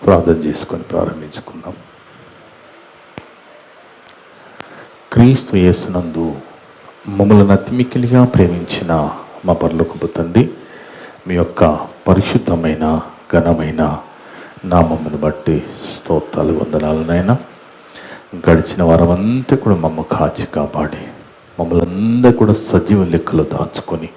ప్రార్థన చేసుకొని ప్రారంభించుకుందాం. క్రీస్తు యేసునందు మమ్మల్ని అతిమిక్కిలిగా ప్రేమించిన మా పరలోకపు తండ్రి, మీ యొక్క పరిశుద్ధమైన ఘనమైన నామమును బట్టి స్తోత్రాలు వందనాలు నాయనా. గడిచిన వారమంతా కూడా మమ్మ కాచి కాపాడి మమ్మల్ని అందరూ కూడా సజీవ లెక్కలో దాచుకొని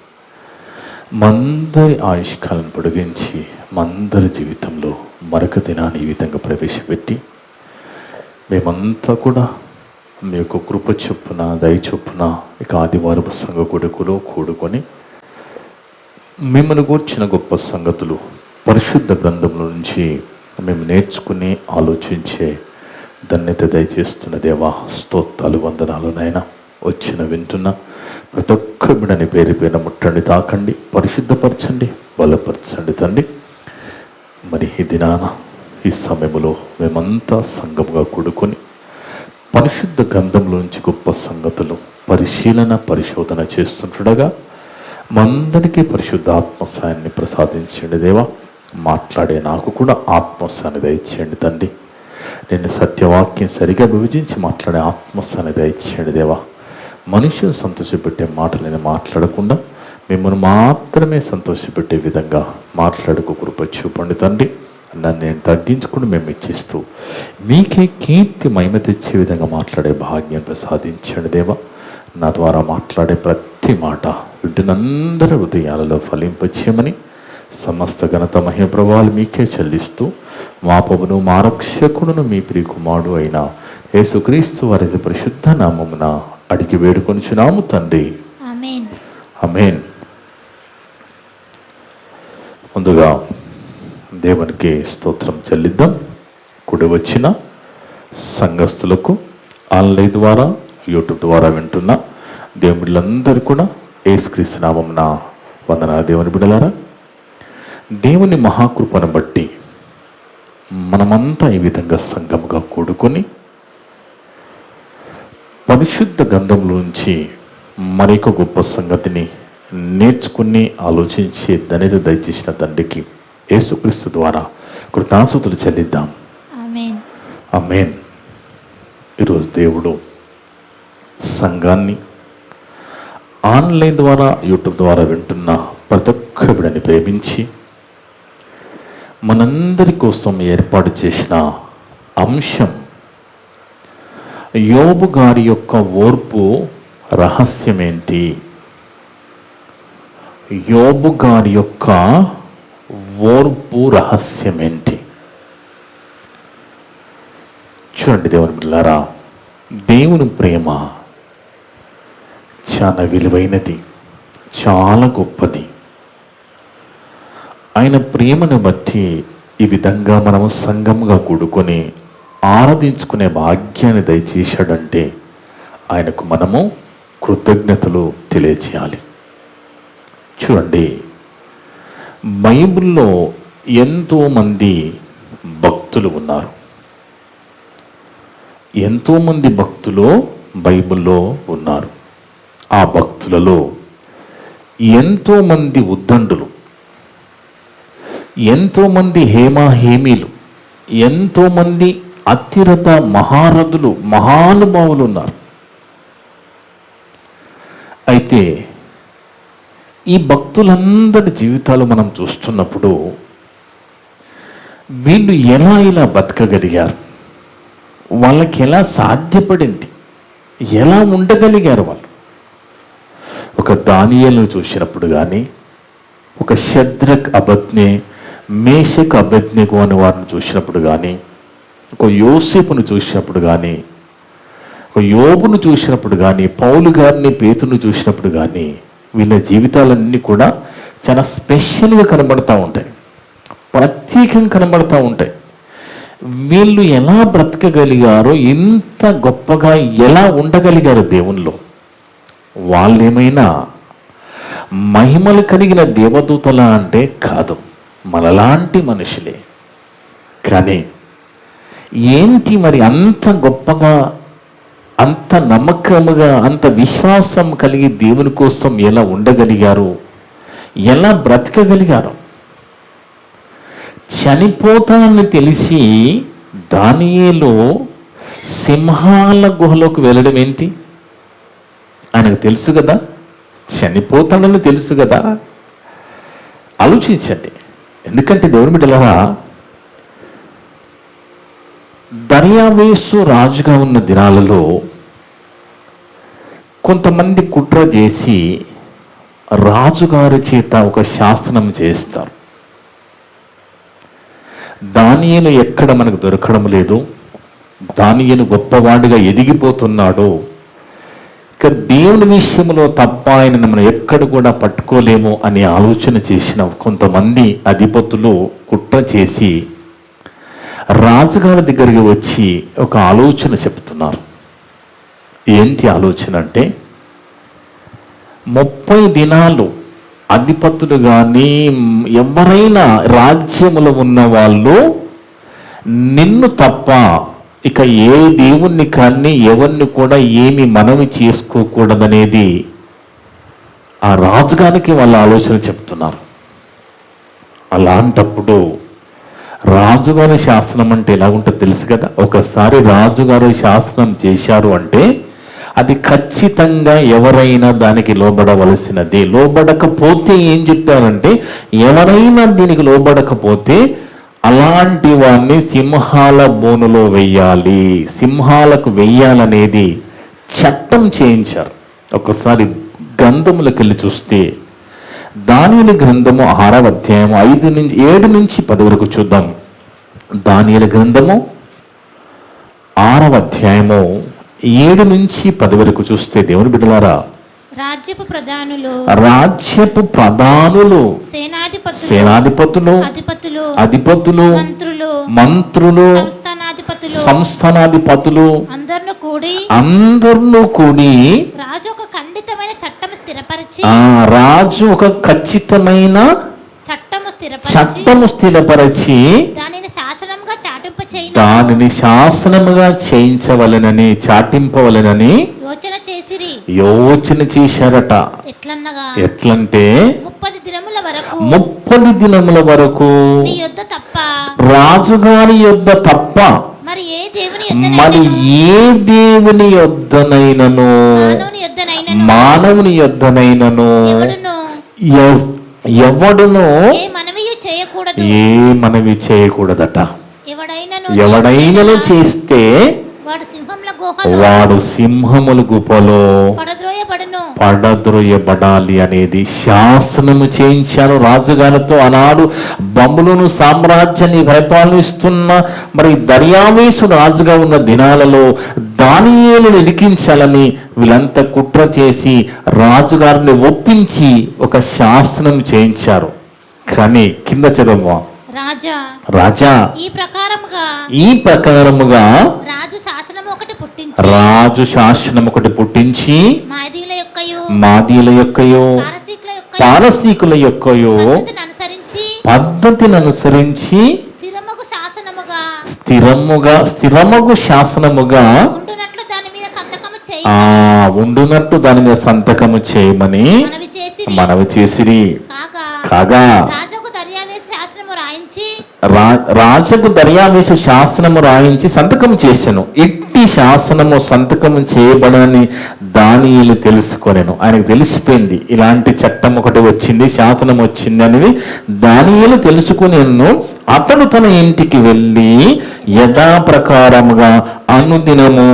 మందరి ఆయుష్కాలను పొడిగించి మందరి జీవితంలో మరొక దినాన్ని ఈ విధంగా ప్రవేశపెట్టి మేమంతా కూడా మీ యొక్క కృప చొప్పున దయ చొప్పున ఇక ఆదివారపు సంఘ కొడుకులో కూడుకొని మిమ్మల్ని గూర్చిన గొప్ప సంగతులు పరిశుద్ధ గ్రంథంలో నుంచి మేము నేర్చుకుని ఆలోచించే ధన్యత దయచేస్తున్న దేవా, స్తోత్రాలు వందనాలు నాయనా. వచ్చిన వింటున్న ప్రతి ఒక్క బిడ్డని పేరు పైన ముట్టండి, తాకండి, పరిశుద్ధపరచండి, బలపరచండి తండ్రి. మరి ఈ దినాన ఈ సమయంలో మేమంతా సంఘముగా కూడుకొని పరిశుద్ధ గ్రంథంలోంచి గొప్ప సంగతులు పరిశోధన చేస్తుండగా మందరికీ పరిశుద్ధ ఆత్మసాయాన్ని ప్రసాదించండి దేవా. మాట్లాడే నాకు కూడా ఆత్మసాయాన్ని దయచేయండి తండ్రి. నేను సత్యవాక్యం సరిగా విభజించి మాట్లాడే ఆత్మసాయాన్ని దయచేయండి దేవా. మనుషులు సంతోషపెట్టే మాటలు నేను మాట్లాడకుండా మిమ్మల్ని మాత్రమే సంతోషపెట్టే విధంగా మాట్లాడుకు కృప చూపండి తండ్రి. నన్ను నేను తగ్గించుకుని మేము ఇచ్చిస్తూ మీకే కీర్తి మహిమ తెచ్చే విధంగా మాట్లాడే భాగ్యం ప్రసాదించండి దేవా. నా ద్వారా మాట్లాడే ప్రతి మాట వింటున్నందరి హృదయాలలో ఫలింపచేయమని సమస్త ఘనత మహిమ ప్రభావాలు మీకే చెల్లిస్తూ మా ప్రభువును మా రక్షకుడును మీ ప్రియ కుమారుడు అయిన యేసుక్రీస్తు వారి పరిశుద్ధ నామమున అడిగి వేడుకొనుచున్నాము తండ్రి, ఆమేన్. ఆమేన్. ముందుగా దేవునికి స్తోత్రం చెల్లిద్దాం. కూడి వచ్చిన సంఘస్థులకు, ఆన్లైన్ ద్వారా యూట్యూబ్ ద్వారా వింటున్న దేవుళ్ళందరూ కూడా యేసుక్రీస్తు నామమున వందనాలు. దేవుని బిడ్డలారా, దేవుని మహాకృపను బట్టి మనమంతా ఈ విధంగా సంఘముగా కూడుకొని పరిశుద్ధ గ్రంథంలోంచి మరొక గొప్ప సంగతిని నేర్చుకుని ఆలోచించి ధన్యత దయచేసిన తండ్రికి యేసుక్రీస్తు ద్వారా కృతజ్ఞతలు చెల్లిద్దాం. ఆమేన్, ఆమేన్. ఈరోజు దేవుడు సంఘాన్ని ఆన్లైన్ ద్వారా యూట్యూబ్ ద్వారా వింటున్న ప్రతి ఒక్క బిడ్డని ప్రేమించి మనందరి కోసం ఏర్పాటు చేసిన అంశం యోబు గారి యొక్క ఓర్పు రహస్యమేంటి? యోబు గారి యొక్క ఓర్పు రహస్యమేంటి? చూడండి దేవుని బిడ్డలారా, దేవుని ప్రేమ చాలా విలువైనది, చాలా గొప్పది. ఆయన ప్రేమను బట్టి ఈ విధంగా మనము సంఘముగా కూడుకొని ఆరాధించుకునే భాగ్యాన్ని దయచేశాడంటే ఆయనకు మనము కృతజ్ఞతలు తెలియచేయాలి. చూడండి, బైబిల్లో ఎంతోమంది భక్తులు ఉన్నారు. ఎంతోమంది భక్తులు బైబిల్లో ఉన్నారు. ఆ భక్తులలో ఎంతోమంది ఉద్దండులు, ఎంతోమంది హేమీలు, ఎంతోమంది అతిరథ మహారథులు, మహానుభావులు ఉన్నారు. అయితే ఈ భక్తులందరి జీవితాలు మనం చూస్తున్నప్పుడు వీళ్ళు ఎలా ఇలా బతకగలిగారు, వాళ్ళకి ఎలా సాధ్యపడింది, ఎలా ఉండగలిగారు వాళ్ళు? ఒక దానియేలును చూసినప్పుడు కానీ, ఒక షద్రక్ అబద్నే, మేషక్ అబద్నెగో అనే వారిని చూసినప్పుడు కానీ, ఒక యోసేపును చూసినప్పుడు కానీ, ఒక యోబును చూసినప్పుడు కానీ, పౌలు గారిని పేతురును చూసినప్పుడు కానీ, వీళ్ళ జీవితాలన్నీ కూడా చాలా స్పెషల్గా కనబడతా ఉంటాయి, ప్రత్యేకంగా కనబడతా ఉంటాయి. వీళ్ళు ఎలా బ్రతకగలిగారో, ఇంత గొప్పగా ఎలా ఉండగలిగారు దేవునిలో? వాళ్ళేమైనా మహిమలు కలిగిన దేవదూతల అంటే కాదు, మనలాంటి మనుషులే. కానీ ఏంటి మరి అంత గొప్పగా, అంత నమ్మకముగా, అంత విశ్వాసం కలిగి దేవుని కోసం ఎలా ఉండగలిగారు, ఎలా బ్రతకగలిగారు? చనిపోతానని తెలిసి దానియేలు సింహాల గుహలోకి వెళ్ళడం ఏంటి? ఆయనకు తెలుసు కదా, చనిపోతానని తెలుసు కదా. ఆలోచించండి. ఎందుకంటే దేవుని బిడ్డలారా, దర్యావేషు రాజుగా ఉన్న దినాలలో కొంతమంది కుట్ర చేసి రాజుగారి చేత ఒక శాసనం చేస్తారు. దానియేలు ఎక్కడ మనకు దొరకడం లేదు, దానియేలు గొప్పవాడిగా ఎదిగిపోతున్నాడు, ఇక దేవుని విషయంలో తప్ప ఆయన మనం ఎక్కడ కూడా పట్టుకోలేము అని ఆలోచన చేసిన కొంతమంది అధిపతులు కుట్ర చేసి రాజుగారి దగ్గరికి వచ్చి ఒక ఆలోచన చెప్తున్నారు. ఏంటి ఆలోచన అంటే, 30 దినాలు అధిపతులు కానీ ఎవరైనా రాజ్యములో ఉన్న వాళ్ళు నిన్ను తప్ప ఇక ఏ దేవుణ్ణి కానీ ఎవరిని కూడా ఏమి మనవి చేసుకోకూడదనేది ఆ రాజుగారికి వాళ్ళ ఆలోచన చెప్తున్నారు. అలాంటప్పుడు రాజుగారి శాసనం అంటే ఎలా ఉంటుందో తెలుసు కదా. ఒకసారి రాజుగారు శాసనం చేశారు అంటే అది ఖచ్చితంగా ఎవరైనా దానికి లోబడవలసినది. లోబడకపోతే ఏం చెప్పారంటే, ఎవరైనా దీనికి లోబడకపోతే అలాంటి వాడిని సింహాల బోనులో వెయ్యాలి, సింహాలకు వెయ్యాలనేది చట్టం చేయించారు. ఒకసారి గ్రంథములకు వెళ్ళి చూస్తే దానియేలు గ్రంథము 6వ అధ్యాయం 7 నుంచి 10 వరకు చూద్దాం. దానియేలు గ్రంథము 6వ అధ్యాయము 7 నుంచి 10 వరకు చూస్తే దేవుని బిడ్డలారా, రాజ్యపు ప్రధానులు సేనాధిపతులు అధిపతులు మంత్రులు సంస్థానాధిపతులు అందరూ కూడి రాజు ఒక ఖండితమైన చట్టం స్థిరపరచి దానిని శాసనముగా చేయించవలెనని చాటింపవలెనని యోచన చేశారట. ఎట్లంటే 30 దినముల వరకు రాజుగారి యొద్ద తప్ప మరి ఏ దేవుని యొద్దనైనను మానవుని యొద్దనైనను ఎవడును ఏ మనవి చేయకూడదట. ఎవడైనను చేస్తే వాడు సింహముల గుహలో పడద్రోయబడాలి అనేది శాసనము చేయించారు రాజుగారితో. ఆనాడు బబులోను సామ్రాజ్యాన్ని పరిపాలిస్తున్న మరి దర్యావేషు రాజుగా ఉన్న దినాలలో దానియేలును ఇరికించాలని వీళ్ళంతా కుట్ర చేసి రాజుగారిని ఒప్పించి ఒక శాసనం చేయించారు. కానీ కింద చదవమా, రాజా ఈ ప్రకారముగా రాజు శాసనం ఒకటి పుట్టించి మాదీయుల యొక్కయో పారసీకుల యొక్కయో పద్ధతిని అనుసరించి స్థిరమగు శాసనముగా ఉండునట్టు దాని మీద సంతకము చేయమని మనవి చేసిరి. కాగా రాజుకు దర్యావేషు శాసనము రాయించి సంతకం చేశాను. ఇట్టి శాసనము సంతకము చేయబడని దానియేలు తెలుసుకొనెను. ఆయనకు తెలిసిపోయింది ఇలాంటి చట్టం ఒకటి వచ్చింది, శాసనం వచ్చింది అనేది దానియేలు తెలుసుకునేను. అతడు తన ఇంటికి వెళ్ళి యథాప్రకారముగా అనుదినము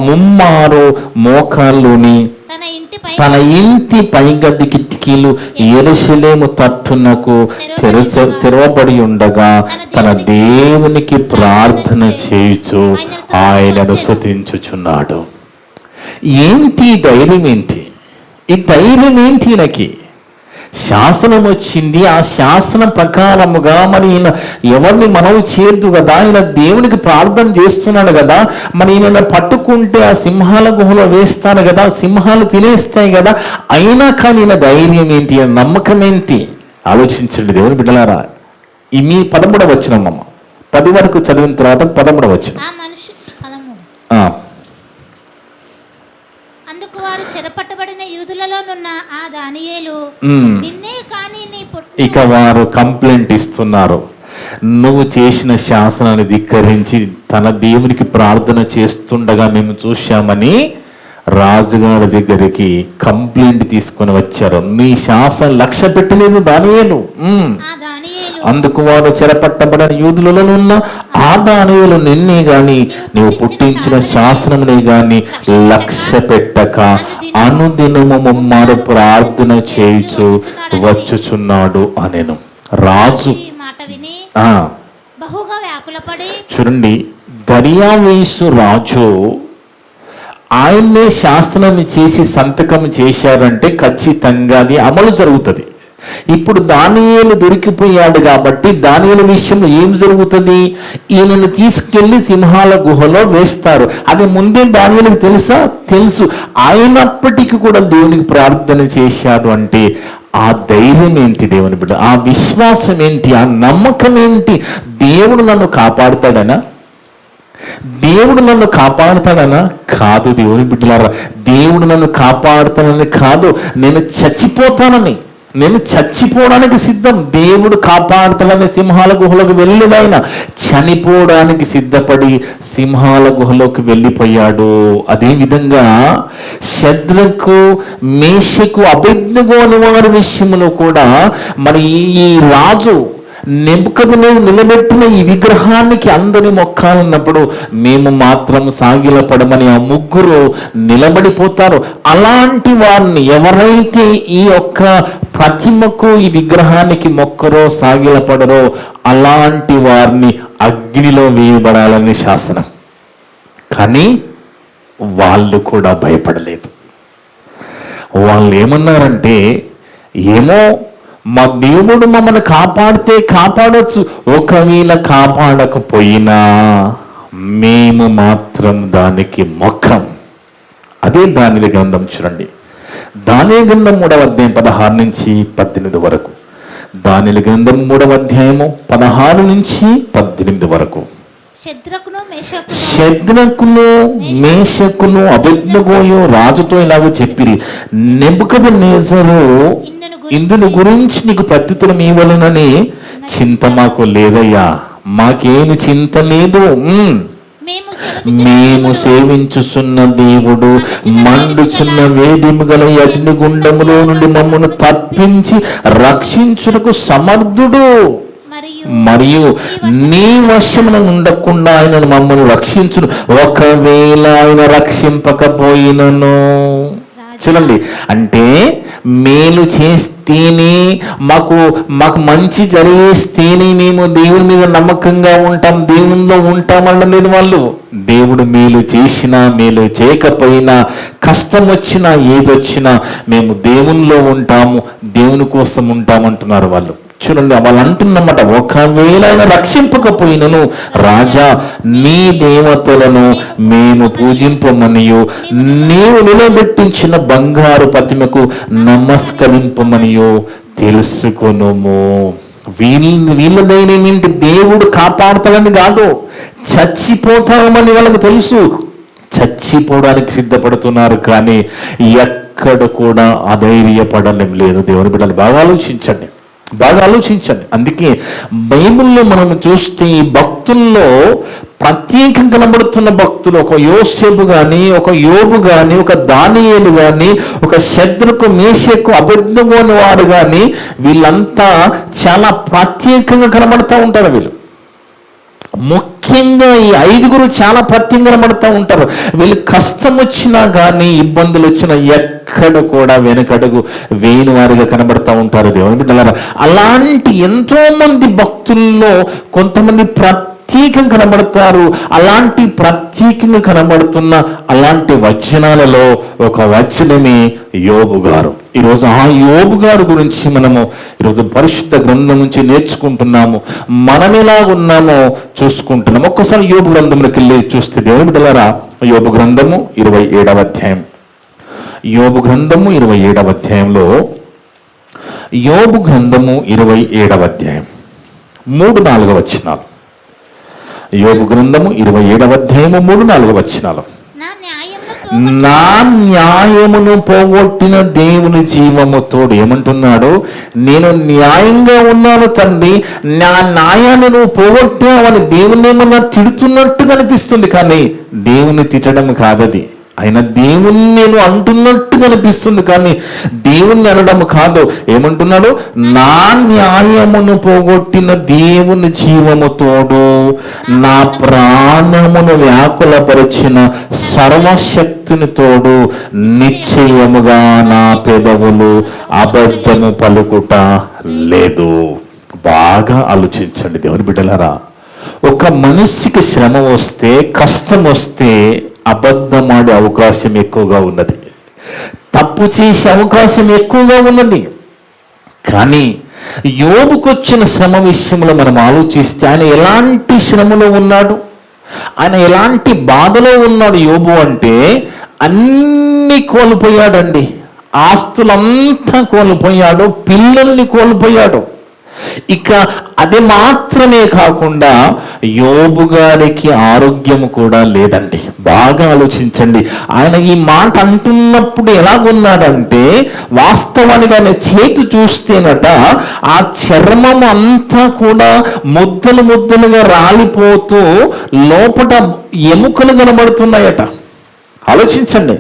ముమ్మారు మోకాళ్ళుని తన ఇంటి పైగది కిటికీలు యెరూషలేము తట్టునకు తెరవబడి ఉండగా తన దేవునికి ప్రార్థన చేయుచు ఆయనను స్తుతించుచున్నాడు. ఏంటి ధైర్యం? ఏంటి ఈ ధైర్యం? ఏంటి? ఈయనకి శాసనం వచ్చింది, ఆ శాసనం ప్రకారముగా మరి ఈయన ఎవరిని మనవి చేయదు కదా, ఆయన దేవునికి ప్రార్థన చేస్తున్నాడు కదా, మరి ఈయన పట్టుకుంటే ఆ సింహాల గుహలో వేస్తాను కదా, సింహాలు తినేస్తాయి కదా, అయినా కానీ ఈయన ధైర్యం ఏంటి, నమ్మకం ఏంటి? ఆలోచించండి దేవుని బిడ్డలారా. ఈ మీ 13వ వచనం అమ్మ, 10 వరకు చదివిన తర్వాత 13వ వచనం. ఇక వారు కంప్లైంట్ ఇస్తున్నారు. నువ్వు చేసిన శాసనాన్ని ధిక్కరించి తన దేవునికి ప్రార్థన చేస్తుండగా మేము చూశామని రాజుగారి దగ్గరికి కంప్లైంట్ తీసుకొని వచ్చారు. నీ శాసనం లక్ష్య పెట్టలేదు దానియేలు. ఆ దానియేలు అందుకు వారు చెరపట్టబడిన యూదులలో ఉన్న ఆ దానియేలు నిన్నే గాని నీవు పుట్టించిన శాసనమునే గాని లక్ష్య పెట్టక అనుదినము ముమ్మారు ప్రార్థన చేయుచు వచ్చుచున్నాడు అనెను. రాజు ఈ మాట విని ఆ బహుగా వ్యాకులపడి చూడండి, దర్యావేషు రాజు ఆయన్నే శాసనం చేసి సంతకం చేశారంటే ఖచ్చితంగా అది అమలు జరుగుతుంది. ఇప్పుడు దానియేలు దొరికిపోయాడు కాబట్టి దానియేలు విషయంలో ఏం జరుగుతుంది? ఈయనను తీసుకెళ్లి సింహాల గుహలో వేస్తారు. అది ముందే దానియేలుకు తెలుసు. అయినప్పటికీ కూడా దేవునికి ప్రార్థన చేశాడు అంటే ఆ ధైర్యం ఏంటి దేవుని బిడ్డ? ఆ విశ్వాసం ఏంటి? ఆ నమ్మకం ఏంటి? దేవుడు నన్ను కాపాడుతాడనా? దేవుడు నన్ను కాపాడుతాడనా? కాదు దేవుని బిడ్డలారా, దేవుడు నన్ను కాపాడుతానని కాదు, నేను చచ్చిపోవడానికి సిద్ధం. దేవుడు కాపాడుతాడని సింహాల గుహలోకి వెళ్ళిన చనిపోవడానికి సిద్ధపడి సింహాల గుహలోకి వెళ్ళిపోయాడు. అదేవిధంగా శద్రకు మేషకు అబేద్నెగో అనే వారి విషయంలో కూడా మరి ఈ రాజు నెబుకద్నెజరు నిలబెట్టిన ఈ విగ్రహానికి అందరి మొక్కాలన్నప్పుడు మేము మాత్రం సాగిలపడమని ఆ ముగ్గురు నిలబడిపోతారు. అలాంటి వారిని ఎవరైతే ఈ యొక్క ప్రతిమకు ఈ విగ్రహానికి మొక్కరో సాగిలపడరో అలాంటి వారిని అగ్నిలో వేయబడాలని శాసనం. కానీ వాళ్ళు కూడా భయపడలేదు. వాళ్ళు ఏమన్నారంటే, ఏమో మా దేవుడు మమ్మల్ని కాపాడితే కాపాడొచ్చు, ఒకవేళ కాపాడకపోయినా మేము మాత్రం దానికి మొక్కం. అదే దానియేలు గ్రంథం చూడండి. దానియేలు గ్రంథం 3వ అధ్యాయం 16 నుంచి 18 వరకు. దానియేలు గ్రంథం 3వ అధ్యాయము 16 నుంచి 18 వరకు. శద్రకును మేషకును అబేద్నెగోయు రాజుతో ఇలాగ చెప్పిరి, నెబుకద్నెజరు ఇందుని గురించి నీకు ప్రత్యుత్తరం ఇవ్వాలనని చింత మాకు లేదయ్యా. మాకేమి చింత లేదు. మేము సేవించుచున్న దేవుడు మండుచున్న వేడిమి గల అగ్నిగుండములో నుండి మమ్మను తప్పించి రక్షించుటకు సమర్థుడు. మరియు నీ వశమున ఉండకుండా ఆయన మమ్మల్ని రక్షించును, ఒకవేళ ఆయన రక్షింపకపోయినను. చూడండి, అంటే మేలు చేస్తేనే మాకు మంచి జరిగేస్తేనే మేము దేవుని మీద నమ్మకంగా ఉంటాం, దేవునిలో ఉంటామనడం లేదు వాళ్ళు. దేవుడు మేలు చేసినా మేలు చేయకపోయినా, కష్టం వచ్చినా ఏదొచ్చినా మేము దేవునిలో ఉంటాము, దేవుని కోసం ఉంటామంటున్నారు వాళ్ళు. చూడండి, వాళ్ళు అంటున్నమాట, ఒకవేళ ఆయన రక్షింపకపోయినను రాజా నీ దేవతలను మేము పూజింపమనియు నీవు నిలబెట్టించిన బంగారు ప్రతిమకు నమస్కరింపమనియు తెలుసుకొనుము. వీళ్ళ ధైర్యం ఏంటి? దేవుడు కాపాడుతాడని కాదు, చచ్చిపోతామని వాళ్ళకి తెలుసు. చచ్చిపోవడానికి సిద్ధపడుతున్నారు, కానీ ఎక్కడ కూడా అధైర్యపడడం లేదు. దేవుని బిడ్డలు బాగా ఆలోచించండి. అందుకే బైబిల్లో మనం చూస్తే ఈ భక్తుల్లో ప్రత్యేకంగా కనబడుతున్న భక్తులు, ఒక యోసేపు కానీ, ఒక యోబు కానీ, ఒక దానియేలు కానీ, ఒక శద్రకు మేషకు అబేద్నెగో అనే వారు కానీ, వీళ్ళంతా చాలా ప్రత్యేకంగా కనబడుతూ ఉంటారు. వీళ్ళు ముఖ్యంగా ఈ 5గురు చాలా ప్రత్యేకంగా కనబడుతూ ఉంటారు. వీళ్ళు కష్టం వచ్చినా కానీ, ఇబ్బందులు వచ్చినా ఎక్కడ కూడా వెనకడుగు వేయని వారిగా కనబడుతూ ఉంటారు. దేవుని బిడ్డలారా, అలాంటి ఎంతో మంది భక్తుల్లో కొంతమంది ప్రత్యేకంగా కనబడతారు. అలాంటి ప్రత్యేకంగా కనబడుతున్న అలాంటి వచనాలలో ఒక వచనమే యోబు గారు. ఈరోజు ఆ యోబు గారి గురించి మనము ఈరోజు పరిశుద్ధ గ్రంథం నుంచి నేర్చుకుంటున్నాము. మనం ఎలా ఉన్నామో చూసుకుంటున్నాము. ఒక్కసారి యోబు గ్రంథంలోకి వెళ్ళి చూస్తే దేవుని బిడ్డలారా, యోబు గ్రంథము 27వ అధ్యాయం. యోబు గ్రంథము 27వ అధ్యాయంలో, యోబు గ్రంథము 27వ అధ్యాయం 3-4 వచనాలు. యోబు గ్రంథము 27వ అధ్యాయము 3-4 వచనాలు. నా న్యాయము నా న్యాయమును పోగొట్టిన దేవుని జీవము తోడు. ఏమంటున్నాడు? నేను న్యాయంగా ఉన్నాను తండ్రి, నా న్యాయాన్ని నువ్వు పోగొట్టావని దేవుని ఏమన్నా తిడుతున్నట్టుగా అనిపిస్తుంది, కానీ దేవుని తిట్టడం కాదది. ఆయన దేవుణ్ణి నేను అంటున్నట్టుగా అనిపిస్తుంది, కానీ దేవుణ్ణి అనడం కాదు. ఏమంటున్నాడు? నా న్యాయమును పోగొట్టిన దేవుని జీవము తోడు, నా ప్రాణమును వ్యాకులపరిచిన సర్వశక్తిని తోడు, నిశ్చయముగా నా పెదవులు అబద్ధము పలుకుట లేదు. బాగా ఆలోచించండి దేవుని బిడ్డలారా. ఒక మనిషికి శ్రమ వస్తే, కష్టం వస్తే అబద్ధమాడే అవకాశం ఎక్కువగా ఉన్నది, తప్పు చేసే అవకాశం ఎక్కువగా ఉన్నది. కానీ యోబుకొచ్చిన శ్రమ విషయంలో మనం ఆలోచిస్తే ఆయన ఎలాంటి శ్రమలో ఉన్నాడు, ఆయన ఎలాంటి బాధలో ఉన్నాడు యోబు అంటే అన్నీ కోల్పోయాడండి. ఆస్తులంతా కోల్పోయాడు, పిల్లల్ని కోల్పోయాడు. ఇక అది మాత్రమే కాకుండా యోబు గారికి ఆరోగ్యం కూడా లేదండి. బాగా ఆలోచించండి. ఆయన ఈ మాట అంటున్నప్పుడు ఎలాగున్నాడంటే, వాస్తవానికి ఆయన చేతి చూస్తేనట ఆ చర్మం అంతా కూడా ముద్దలు ముద్దలుగా రాలిపోతూ లోపల ఎముకలు కనబడుతున్నాయట. ఆలోచించండి.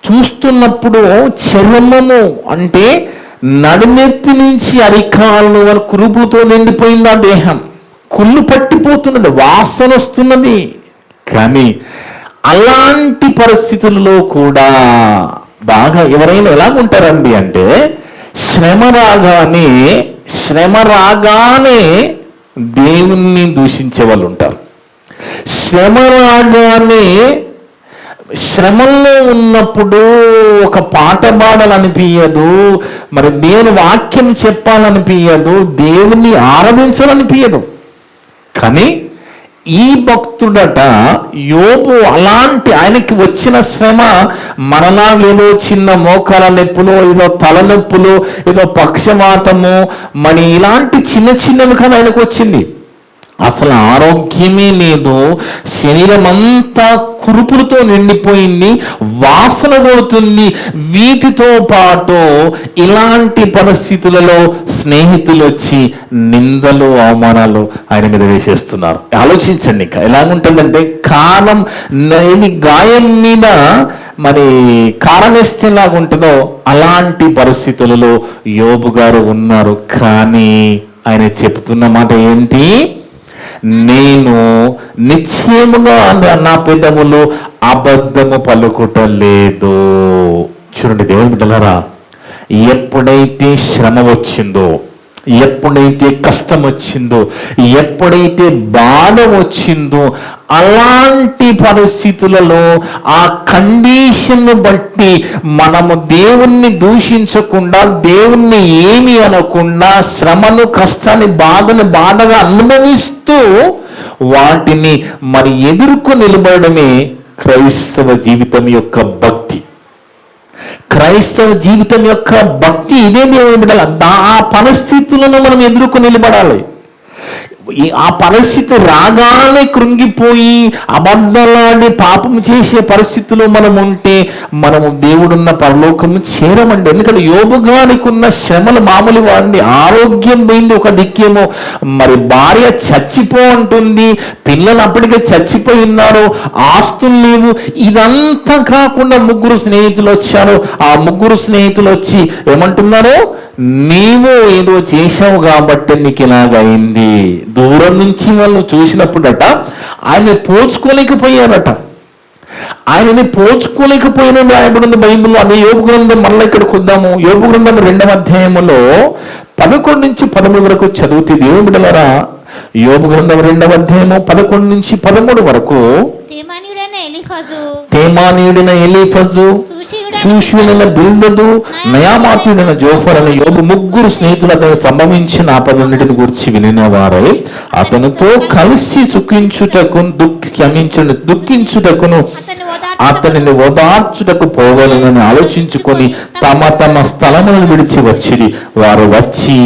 చూస్తున్నప్పుడు చర్మము అంటే నడుమెత్తి నుంచి అరికాళ్ళు వరకు కురుపుతో నిండిపోయింది ఆ దేహం, కుళ్ళు పట్టిపోతున్నది, వాసన వస్తున్నది. కానీ అలాంటి పరిస్థితుల్లో కూడా బాగా ఎవరైనా ఎలాగుంటారండి అంటే, శ్రమ రాగానే దేవుణ్ణి దూషించే వాళ్ళు ఉంటారు. శ్రమ రాగానే, శ్రమల్లో ఉన్నప్పుడు ఒక పాట పాడాలనిపించదు, మరి దేవుని వాక్యం చెప్పాలనిపించదు, దేవుని ఆరాధించాలనిపించదు. కానీ ఈ భక్తుడట యోబు అలాంటి, ఆయనకి వచ్చిన శ్రమ మనలాగేదో చిన్న మోకాల నొప్పులు, ఏదో తలనొప్పులు, ఏదో పక్షవాతము, మరి ఇలాంటి చిన్న చిన్నవి కదా ఆయనకు వచ్చింది. అసలు ఆరోగ్యమే లేదు, శరీరం అంతా కురుపులతో నిండిపోయింది, వాసన కొడుతుంది. వీటితో పాటు ఇలాంటి పరిస్థితులలో స్నేహితులు వచ్చి నిందలు, అవమానాలు ఆయన మీద వేసేస్తున్నారు. ఆలోచించండి ఎలాగుంటుందంటే, కారం గాయం మీద మరి కారం వేస్తే ఎలాగుంటుందో అలాంటి పరిస్థితులలో యోబు గారు ఉన్నారు. కానీ ఆయన చెప్తున్న మాట ఏంటి? నేను నిశ్చయముగా నా పెదవులు అబద్ధము పలుకుట లేదు. చూడండి దేవుని బిడ్డలారా, ఎప్పుడైతే శ్రమ వచ్చిందో, ఎప్పుడైతే కష్టం వచ్చిందో, ఎప్పుడైతే బాధ వచ్చిందో, అలాంటి పరిస్థితులలో ఆ కండిషన్ బట్టి మనము దేవుణ్ణి దూషించకుండా, దేవుణ్ణి ఏమి అనకుండా, శ్రమను, కష్టాన్ని, బాధగా అనుభవిస్తూ వాటిని మరి ఎదుర్కొని నిలబడమే క్రైస్తవ జీవితం యొక్క భక్తి. క్రైస్తవ జీవితం యొక్క భక్తి ఇదే. దేవుని బిడ్డల ఆ పరిస్థితులను మనం ఎదుర్కొని నిలబడాలి. ఆ పరిస్థితి రాగానే కృంగిపోయి అబద్ధలాడి పాపం చేసే పరిస్థితిలో మనం ఉంటే మనము దేవుడున్న పరలోకము చేరమండి. ఎందుకంటే యోబు గారికి ఉన్న శ్రమలు మామూలు వాడిని. ఆరోగ్యం పోయింది ఒక దిక్కేమో, మరి భార్య చచ్చిపో అంటుంది, పిల్లలు అప్పటికే చచ్చిపోయి ఉన్నారు, ఆస్తులు లేవు. ఇదంతా కాకుండా ముగ్గురు స్నేహితులు వచ్చారు. ఆ ముగ్గురు స్నేహితులు వచ్చి ఏమంటున్నారు? నీవు ఏదో చేశావు కాబట్టి నీకు ఇలాగైంది. దూరం నుంచి వాళ్ళు చూసినప్పుడట ఆయన పోల్చుకోలేకపోయారట. ఆయనని పోల్చుకోలేకపోయిన రాయబడింది బైబిల్లో. అదే యోబు గ్రంథం. మళ్ళీ ఇక్కడికి వద్దాము. యోబు గ్రంథం 2వ అధ్యాయములో 11 నుంచి 13 వరకు చదివితే దేవుని బిడ్డలారా, యోబు గ్రంథం 2వ అధ్యాయము 11 నుంచి 13 వరకు తేమానీయుడైన ఎలీఫజు, షూషుడైన బిల్దదు, నయామాతీయుడైన జోఫర్ అనే యోబు ముగ్గురు స్నేహితులు అతను సంభవించిన ఆపదన్నిటిని గురించి వినినవారై అతనితో కలిసి దుఃఖించుటకును అతనిని ఓదార్చుటకు పోవాలని ఆలోచించుకొని తమ తమ స్థలములను విడిచి వచ్చిరి. వారు వచ్చి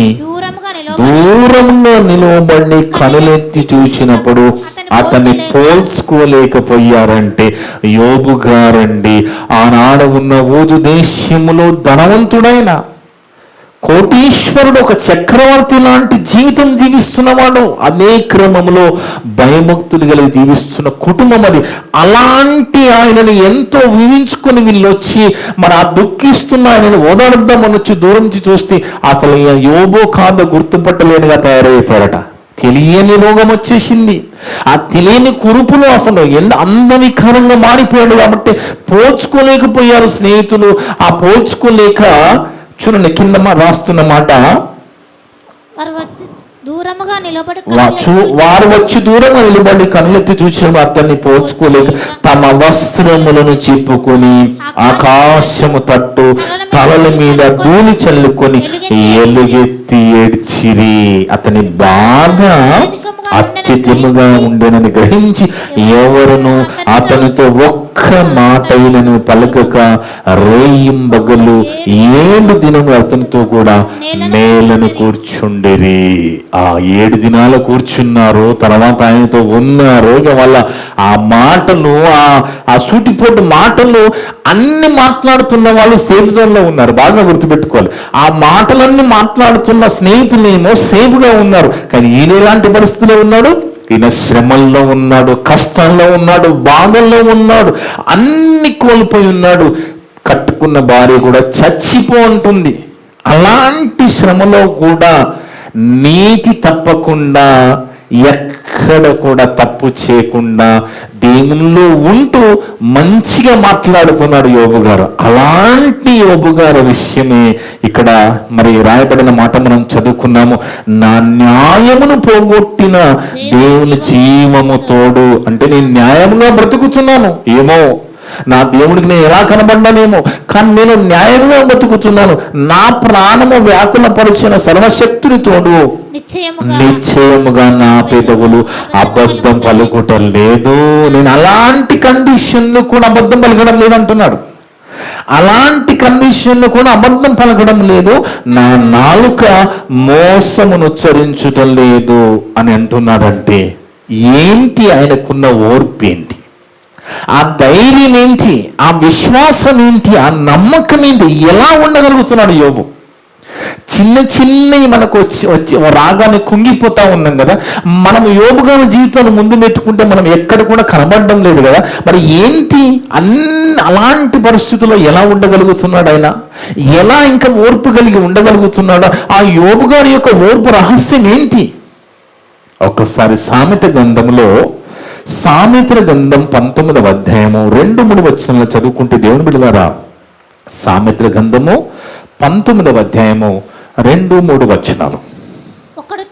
దూరంగా నిలువబడి కనులెత్తి చూసినప్పుడు అతన్ని పోల్చుకోలేకపోయారంటే యోబు గారండి ఆనాడు ఉన్న ఊజు దేశములో ధనవంతుడైన కోటీశ్వరుడు, ఒక చక్రవర్తి లాంటి జీవితం జీవిస్తున్నవాడు, అదే క్రమంలో భయభక్తులు కలిగి జీవిస్తున్న కుటుంబం అది. అలాంటి ఆయనని ఎంతో విధించుకొని వీళ్ళు వచ్చి మరి ఆ దుఃఖిస్తున్న ఆయనని ఓదార్దామని వచ్చి దూరం నుంచి చూస్తే అసలు యోబో కాదో గుర్తుపట్టలేనిగా తయారైపోయారట. తెలియని రోగం వచ్చేసింది. ఆ తెలియని కురుపులు అసలు అందరికరంగా మారిపోయాడు. కాబట్టి పోల్చుకోలేకపోయారు స్నేహితులు. ఆ పోల్చుకోలేక చూడండి కింద రాస్తున్న మాట, వారు వచ్చి దూరంగా నిలబడి కళ్ళెత్తి చూసిన అతన్ని పోల్చుకోలేక తమ వస్త్రములను చెప్పుకొని ఆకాశము తట్టు తలల మీద ధూళి చల్లుకొని ఎలుగెత్తి ఏడ్చిరి. అతని బాధ అత్యధికముగా ఉండేనని గ్రహించి ఎవరును అతనితో ఒక్క మాటైనను పలకక రేయింబగలు 7 దినములు అతనితో కూడా నేలను కూర్చుండిరి. ఆ 7 దినాలు కూర్చున్నారు, తర్వాత ఆయనతో ఉన్నారు. వాళ్ళ ఆ మాటలు, ఆ సూటిపోటు మాటలు అన్ని మాట్లాడుతున్న వాళ్ళు సేఫ్ జోన్ లో ఉన్నారు. బాగా గుర్తుపెట్టుకోవాలి. ఆ మాటలన్నీ మాట్లాడుతున్న స్నేహితులేమో సేఫ్ గా ఉన్నారు. కానీ ఈయన ఎలాంటి పరిస్థితిలో ఉన్నాడు? ఈయన శ్రమల్లో ఉన్నాడు, కష్టంలో ఉన్నాడు, బాధల్లో ఉన్నాడు, అన్ని కోల్పోయి ఉన్నాడు. కట్టుకున్న భార్య కూడా చచ్చిపో ఉంటుంది. అలాంటి శ్రమలో కూడా నీతి తప్పకుండా, ఎక్కడ కూడా తప్పు చేయకుండా దేవునిలో ఉంటూ మంచిగా మాట్లాడుతున్నాడు యోబు గారు. అలాంటి యోబు గారి విషయమే ఇక్కడ మరి రాయబడిన మాట మనం చదువుకున్నాము. నా న్యాయమును పోగొట్టిన దేవుని జీవము తోడు. అంటే నేను న్యాయంగా బ్రతుకుతున్నాను ఏమో, నా దేవుడికి నేను ఎలా కనబడ్డానేమో, కానీ నేను న్యాయంగా బతుకుతున్నాను. నా ప్రాణము వ్యాకులపరిచిన సర్వశక్తిని తోడు నిశ్చయముగా నా పెదవులు అబద్ధం పలుకుటం లేదు. నేను అలాంటి కండిషన్లు కూడా అబద్ధం పలకడం లేదంటున్నాడు. అలాంటి కండిషన్లు కూడా అబద్ధం పలకడం లేదు. నా నాలుక మోసమును ఉచ్చరించటం లేదు అని అంటున్నాడంటే ఏంటి? ఆయనకున్న ఓర్పు ఏంటి? ఆ ధైర్యం ఏంటి? ఆ విశ్వాసం ఏంటి? ఆ నమ్మకం ఏంటి? ఎలా ఉండగలుగుతున్నాడు యోబు? చిన్నవి మనకు వచ్చి రాగానే కుంగిపోతా ఉన్నాం కదా. మనం యోబు గారి జీవితాన్ని ముందు పెట్టుకుంటే మనం ఎక్కడ కూడా కనబడడం లేదు కదా. మరి ఏంటి అలాంటి పరిస్థితుల్లో ఎలా ఉండగలుగుతున్నాడు ఆయన? ఎలా ఇంకా ఓర్పు కలిగి ఉండగలుగుతున్నాడు? ఆ యోబు గారి యొక్క ఓర్పు రహస్యం ఏంటి? ఒక్కసారి సామెత గ్రంథంలో, సామెతల గ్రంథం 19వ అధ్యాయము 2-3 వచనాలు చదువుకుంటే దేవుని బిడ్డలారా, సామెతల గ్రంథము 19వ అధ్యాయము 2-3 వచనాలు. ఒకడు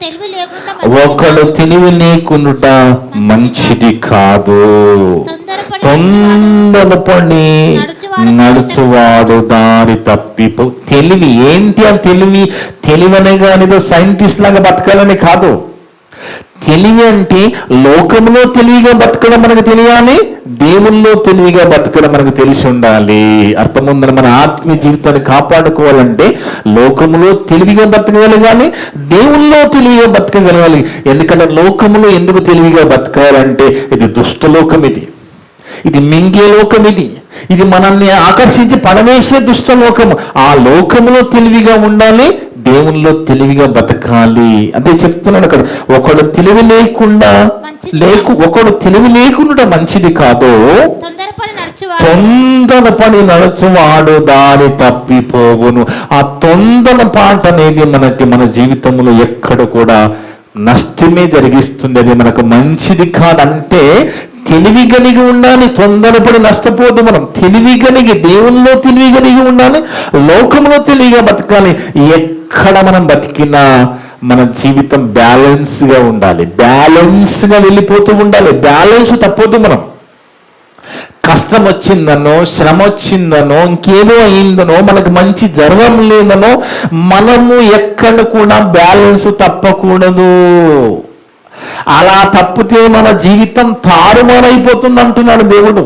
తెలివి లేకుండా మంచిది కాదు, తొందరపడి నడుచువాడు దారి తప్పిపో. తెలివి ఏంటి? ఆ తెలివి అనగానేదో సైంటిస్ట్ లాగా బతకాలని కాదు. తెలివి అంటే లోకంలో తెలివిగా బతకడం మనకు తెలియాలి, దేవుల్లో తెలివిగా బతకడం మనకు తెలిసి ఉండాలి. అర్థముందని మన ఆత్మీయ జీవితాన్ని కాపాడుకోవాలంటే లోకంలో తెలివిగా బతకగలగాలి, దేవుల్లో తెలివిగా బతకగలగాలి. ఎందుకంటే లోకములో ఎందుకు తెలివిగా బతకాలంటే ఇది దుష్టలోకం, ఇది మింగే లోకం, ఇది మనల్ని ఆకర్షించి పడవేసే దుష్టలోకము. ఆ లోకములో తెలివిగా ఉండాలి, దేవుల్లో తెలివిగా బతకాలి. అంటే చెప్తున్నాడు అక్కడ, ఒకడు తెలివి లేకుండా మంచిది కాదు, తొందరపడి నడుచువాడు దారి తప్పిపోవును. ఆ తొందరపాటు అనేది మన జీవితంలో ఎక్కడ కూడా నష్టమే జరిగిస్తుంది. అది మనకు మంచిది కాదంటే తెలివి కలిగి ఉండాలి, తొందరపడి నష్టపోదు. మనం తెలివి కలిగి, దేవుల్లో తెలివి కలిగి ఉండాలి, లోకంలో తెలివిగా బతకాలి. ఎక్కడ మనం బతికినా మన జీవితం బ్యాలెన్స్గా ఉండాలి, బ్యాలెన్స్గా వెళ్ళిపోతూ ఉండాలి. బ్యాలెన్స్ తప్పొద్దు. మనం కష్టం వచ్చిందనో, శ్రమ వచ్చిందనో, ఇంకేదో అయిందనో, మనకు మంచి జరగం లేదనో మనము ఎక్కడ కూడా బ్యాలెన్స్ తప్పకూడదు. అలా తప్పితే మన జీవితం తారుమారైపోతుంది అంటున్నాడు దేవుడు.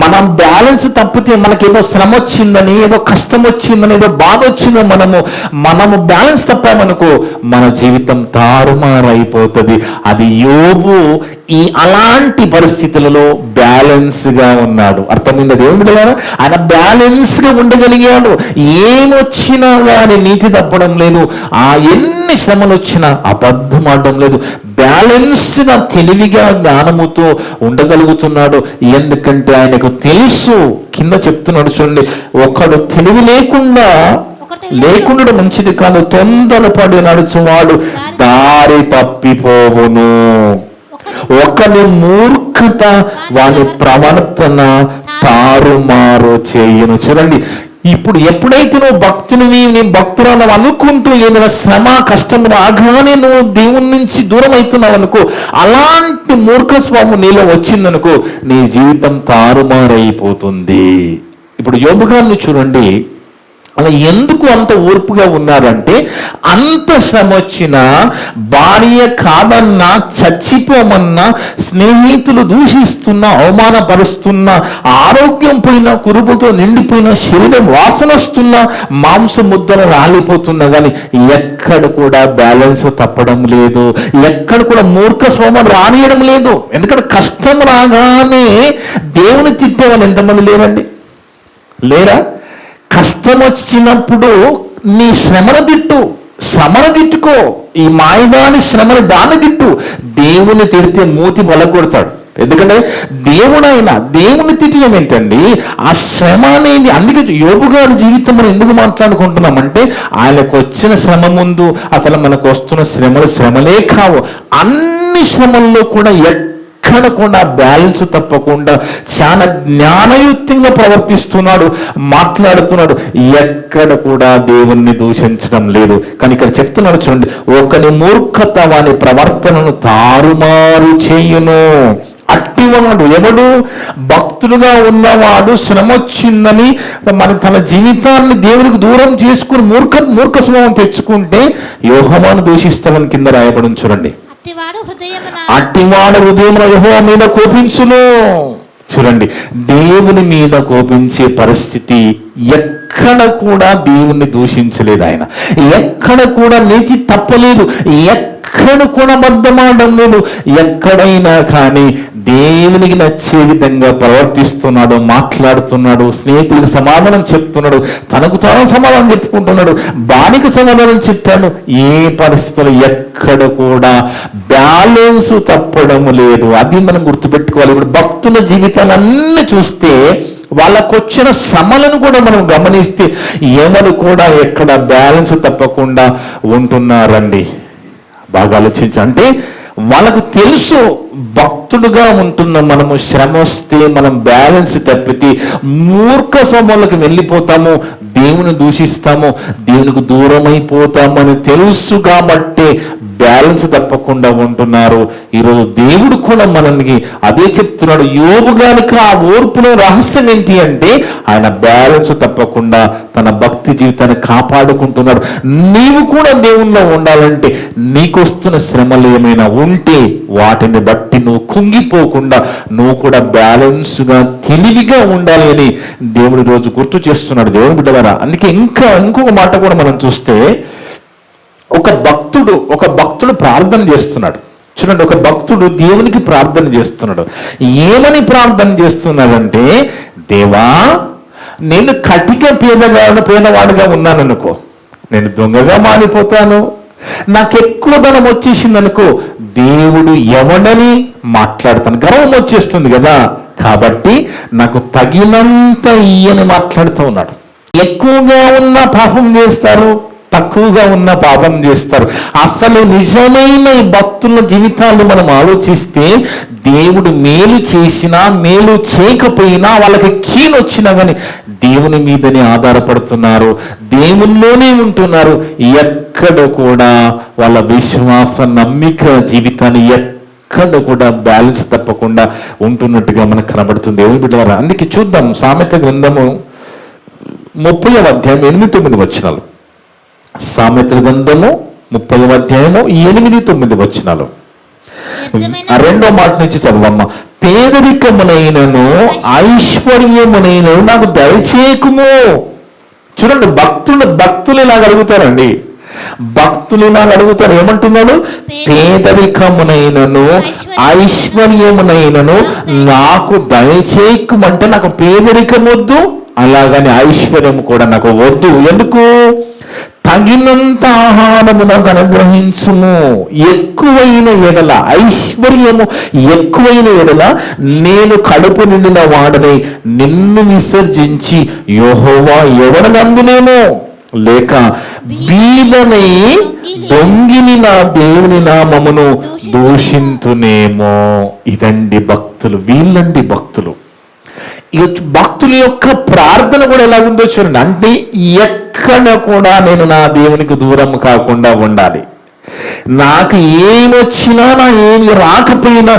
మనం బ్యాలెన్స్ తప్పితే మనకేదో శ్రమ వచ్చిందని, ఏదో కష్టం వచ్చిందని, ఏదో బాధ వచ్చిందని మనము బ్యాలెన్స్ తప్పామనుకో మన జీవితం తారుమారైపోతుంది. అది యోబు అలాంటి పరిస్థితులలో బ్యాలెన్స్గా ఉన్నాడు. అర్థమైంది దేవుని ద్వారా? ఆయన బ్యాలెన్స్గా ఉండగలిగాడు. ఏమొచ్చినా కానీ నీతి తప్పడం లేదు, ఎన్ని శ్రమలు వచ్చినా అబద్ధం ఆడడం లేదు. బ్యాలెన్స్గా తెలివిగా జ్ఞానముతో ఉండగలుగుతున్నాడు. ఎందుకంటే ఆయనకు తెలుసు, కింద చెప్తున్నాడు చూడండి, ఒకడు తెలివి లేకుండా మంచిది కాదు, తొందరపడి నడుచువాడు దారి తప్పిపోవును. ఒకని మూర్ఖత వాని ప్రవర్తన తారుమారు చేయును. చూడండి, ఇప్పుడు ఎప్పుడైతే నువ్వు భక్తునివి, నీ భక్తురాలు అనుకుంటూ ఏదైనా శ్రమ కష్టం రాగానే నువ్వు దేవుని నుంచి దూరం అవుతున్నావు అనుకో, అలాంటి మూర్ఖ స్వామి నీలో వచ్చిందనుకో నీ జీవితం తారుమారైపోతుంది. ఇప్పుడు యోబు గారిని చూడండి, అలా ఎందుకు అంత ఓర్పుగా ఉన్నారంటే, అంత శ్రమ వచ్చినా, భార్య కాదన్నా, చచ్చిపోమన్నా, స్నేహితులు దూషిస్తున్నా, అవమానపరుస్తున్నా, ఆరోగ్యం పోయినా, కురుపుతో నిండిపోయిన శరీరం వాసన వస్తున్నా, మాంసం ముద్దలు రాలిపోతున్నా కానీ ఎక్కడ కూడా బ్యాలెన్స్ తప్పడం లేదు, ఎక్కడ కూడా మూర్ఖ స్వభావం రానియడం లేదు. ఎందుకంటే కష్టం రాగానే దేవుని తిట్టే వాళ్ళు ఎంతమంది లేరండి? లేరా? కష్టం వచ్చినప్పుడు నీ శ్రమను తిట్టుకో, ఈ మాయదాని శ్రమను దాన్ని తిట్టు. దేవుని తిడితే మూతి బలకొడతాడు. ఎందుకంటే దేవుని తిట్టడం ఏంటండి? ఆ శ్రమ అనేది. అందుకే యోబు గారి జీవితం మనం ఎందుకు మాట్లాడుకుంటున్నామంటే, ఆయనకు వచ్చిన శ్రమ ముందు అసలు మనకు వస్తున్న శ్రమలే కావు. అన్ని శ్రమల్లో కూడా ఎక్కడ కూడా బ్యాలెన్స్ తప్పకుండా చాలా జ్ఞానయుక్తంగా ప్రవర్తిస్తున్నాడు, మాట్లాడుతున్నాడు. ఎక్కడ కూడా దేవుణ్ణి దూషించడం లేదు. కానీ ఇక్కడ చెప్తున్నాడు చూడండి, ఒకని మూర్ఖత వాని ప్రవర్తనను తారుమారు చేయును. అట్టివాడు ఎవడు? భక్తులుగా ఉన్నవాడు శ్రమ వచ్చిందని తన జీవితాన్ని దేవునికి దూరం చేసుకుని మూర్ఖ స్వభావం తెచ్చుకుంటే యోహోవాను దూషిస్తామని కింద రాయబడి చూడండి. అట్టివాడు హృదయమున యెహోవా మీద కోపించును. చూడండి, దేవుని మీద కోపించే పరిస్థితి ఎక్కడ కూడా దేవుణ్ణి దూషించలేదు ఆయన, ఎక్కడ కూడా నీతి తప్పలేదు, ఎక్కడ కూడా అబద్ధమాడడం లేదు. ఎక్కడైనా కానీ దేవునికి నచ్చే విధంగా ప్రవర్తిస్తున్నాడు, మాట్లాడుతున్నాడు, స్నేహితులకు సమాధానం చెప్తున్నాడు, తనకు తాను సమాధానం చెప్పుకుంటున్నాడు, భార్యకు సమాధానం చెప్పాడు. ఏ పరిస్థితులు ఎక్కడ కూడా బ్యాలెన్స్ తప్పడం లేదు. అది మనం గుర్తుపెట్టుకోవాలి. ఇప్పుడు భక్తుల జీవితాలన్నీ చూస్తే, వాళ్ళకు వచ్చిన శ్రమలను కూడా మనం గమనిస్తే ఎవరు కూడా ఎక్కడ బ్యాలెన్స్ తప్పకుండా ఉంటున్నారండి. బాగా ఆలోచించి, అంటే వాళ్ళకు తెలుసు భక్తుడుగా ఉంటున్న మనము శ్రమ వస్తే మనం బ్యాలెన్స్ తప్పితే మూర్ఖ స్వభావాలకు వెళ్ళిపోతాము, దేవుని దూషిస్తాము, దేవునికి దూరం అయిపోతాము అని తెలుసు కాబట్టి బ్యాలెన్స్ తప్పకుండా ఉంటున్నారు. ఈరోజు దేవుడు కూడా మనల్ని అదే చెప్తున్నాడు. యోబు గారికి ఆ ఓర్పులో రహస్యం ఏంటి అంటే, ఆయన బ్యాలెన్స్ తప్పకుండా తన భక్తి జీవితాన్ని కాపాడుకుంటున్నాడు. నీవు కూడా దేవుల్లో ఉండాలంటే నీకు వస్తున్న శ్రమలు ఏమైనా ఉంటే వాటిని బట్టి నువ్వు కుంగిపోకుండా నువ్వు కూడా బ్యాలెన్స్గా తెలివిగా ఉండాలి అని దేవుడి రోజు గుర్తు చేస్తున్నాడు దేవుని బిడ్డలారా. అందుకే ఇంకొక మాట కూడా మనం చూస్తే, ఒక భక్తుడు ప్రార్థన చేస్తున్నాడు. చూడండి, ఒక భక్తుడు దేవునికి ప్రార్థన చేస్తున్నాడు. ఏమని ప్రార్థన చేస్తున్నాడంటే, దేవా, నేను కటిక పేదవాడుగా ఉన్నాను అనుకో, నేను దొంగగా మారిపోతాను, నాకు ఎక్కువ ధనం వచ్చేసింది అనుకో, దేవుడు ఎవడని మాట్లాడతాను, గర్వం వచ్చేస్తుంది కదా, కాబట్టి నాకు తగినంత ఇయ్యని మాట్లాడుతూ ఉన్నాడు. ఎక్కువగా ఉన్న పాపం చేస్తారు, తక్కువగా ఉన్న పాపం చేస్తారు. అసలు నిజమైన ఈ భక్తుల జీవితాలు మనం ఆలోచిస్తే, దేవుడు మేలు చేసినా మేలు చేయకపోయినా వాళ్ళకి కీలు వచ్చినా కానీ దేవుని మీదనే ఆధారపడుతున్నారు, దేవుల్లోనే ఉంటున్నారు. ఎక్కడ కూడా వాళ్ళ విశ్వాస నమ్మిక జీవితాన్ని ఎక్కడ కూడా బ్యాలెన్స్ తప్పకుండా ఉంటున్నట్టుగా మనకు కనబడుతుంది దేవుని బిడ్డలారా. అందుకే చూద్దాం, సామెత గ్రంథము 30వ అధ్యాయం 8-9 వచనాలు. సామెతల గ్రంథము 30వ అధ్యాయము 8-9 వచనాలు. రెండో మాట నుంచి చదవమ్మ. పేదరికమునైనను ఐశ్వర్యమునైనను నాకు దయచేయకుము. చూడండి, భక్తులు ఇలాగ అడుగుతారండి. భక్తులు ఇలాగ అడుగుతారు. ఏమంటున్నాడు? పేదరికమునైనను ఐశ్వర్యమునైనను నాకు దయచేయకుమంటే నాకు పేదరికం వద్దు, అలాగని ఐశ్వర్యం కూడా నాకు వద్దు. ఎందుకు? తగినంత ఆహారము నాకు అనుగ్రహించుము. ఎక్కువైన ఎడల, ఐశ్వర్యము ఎక్కువైన ఎడల నేను కడుపు నిండిన వాడని నిన్ను విసర్జించి యెహోవా ఎవడనందునేమో, లేక బీదనై దొంగిని నా దేవుని నామమును దూషింతునేమో. ఇదండి భక్తులు, వీళ్ళండి భక్తులు. భక్తుల యొక్క ప్రార్థన కూడా ఎలా ఉందో చూడండి. అంటే ఎక్కడ కూడా నేను నా దేవునికి దూరం కాకుండా ఉండాలి. నాకు ఏమొచ్చినా, నా ఏమి రాకపోయినా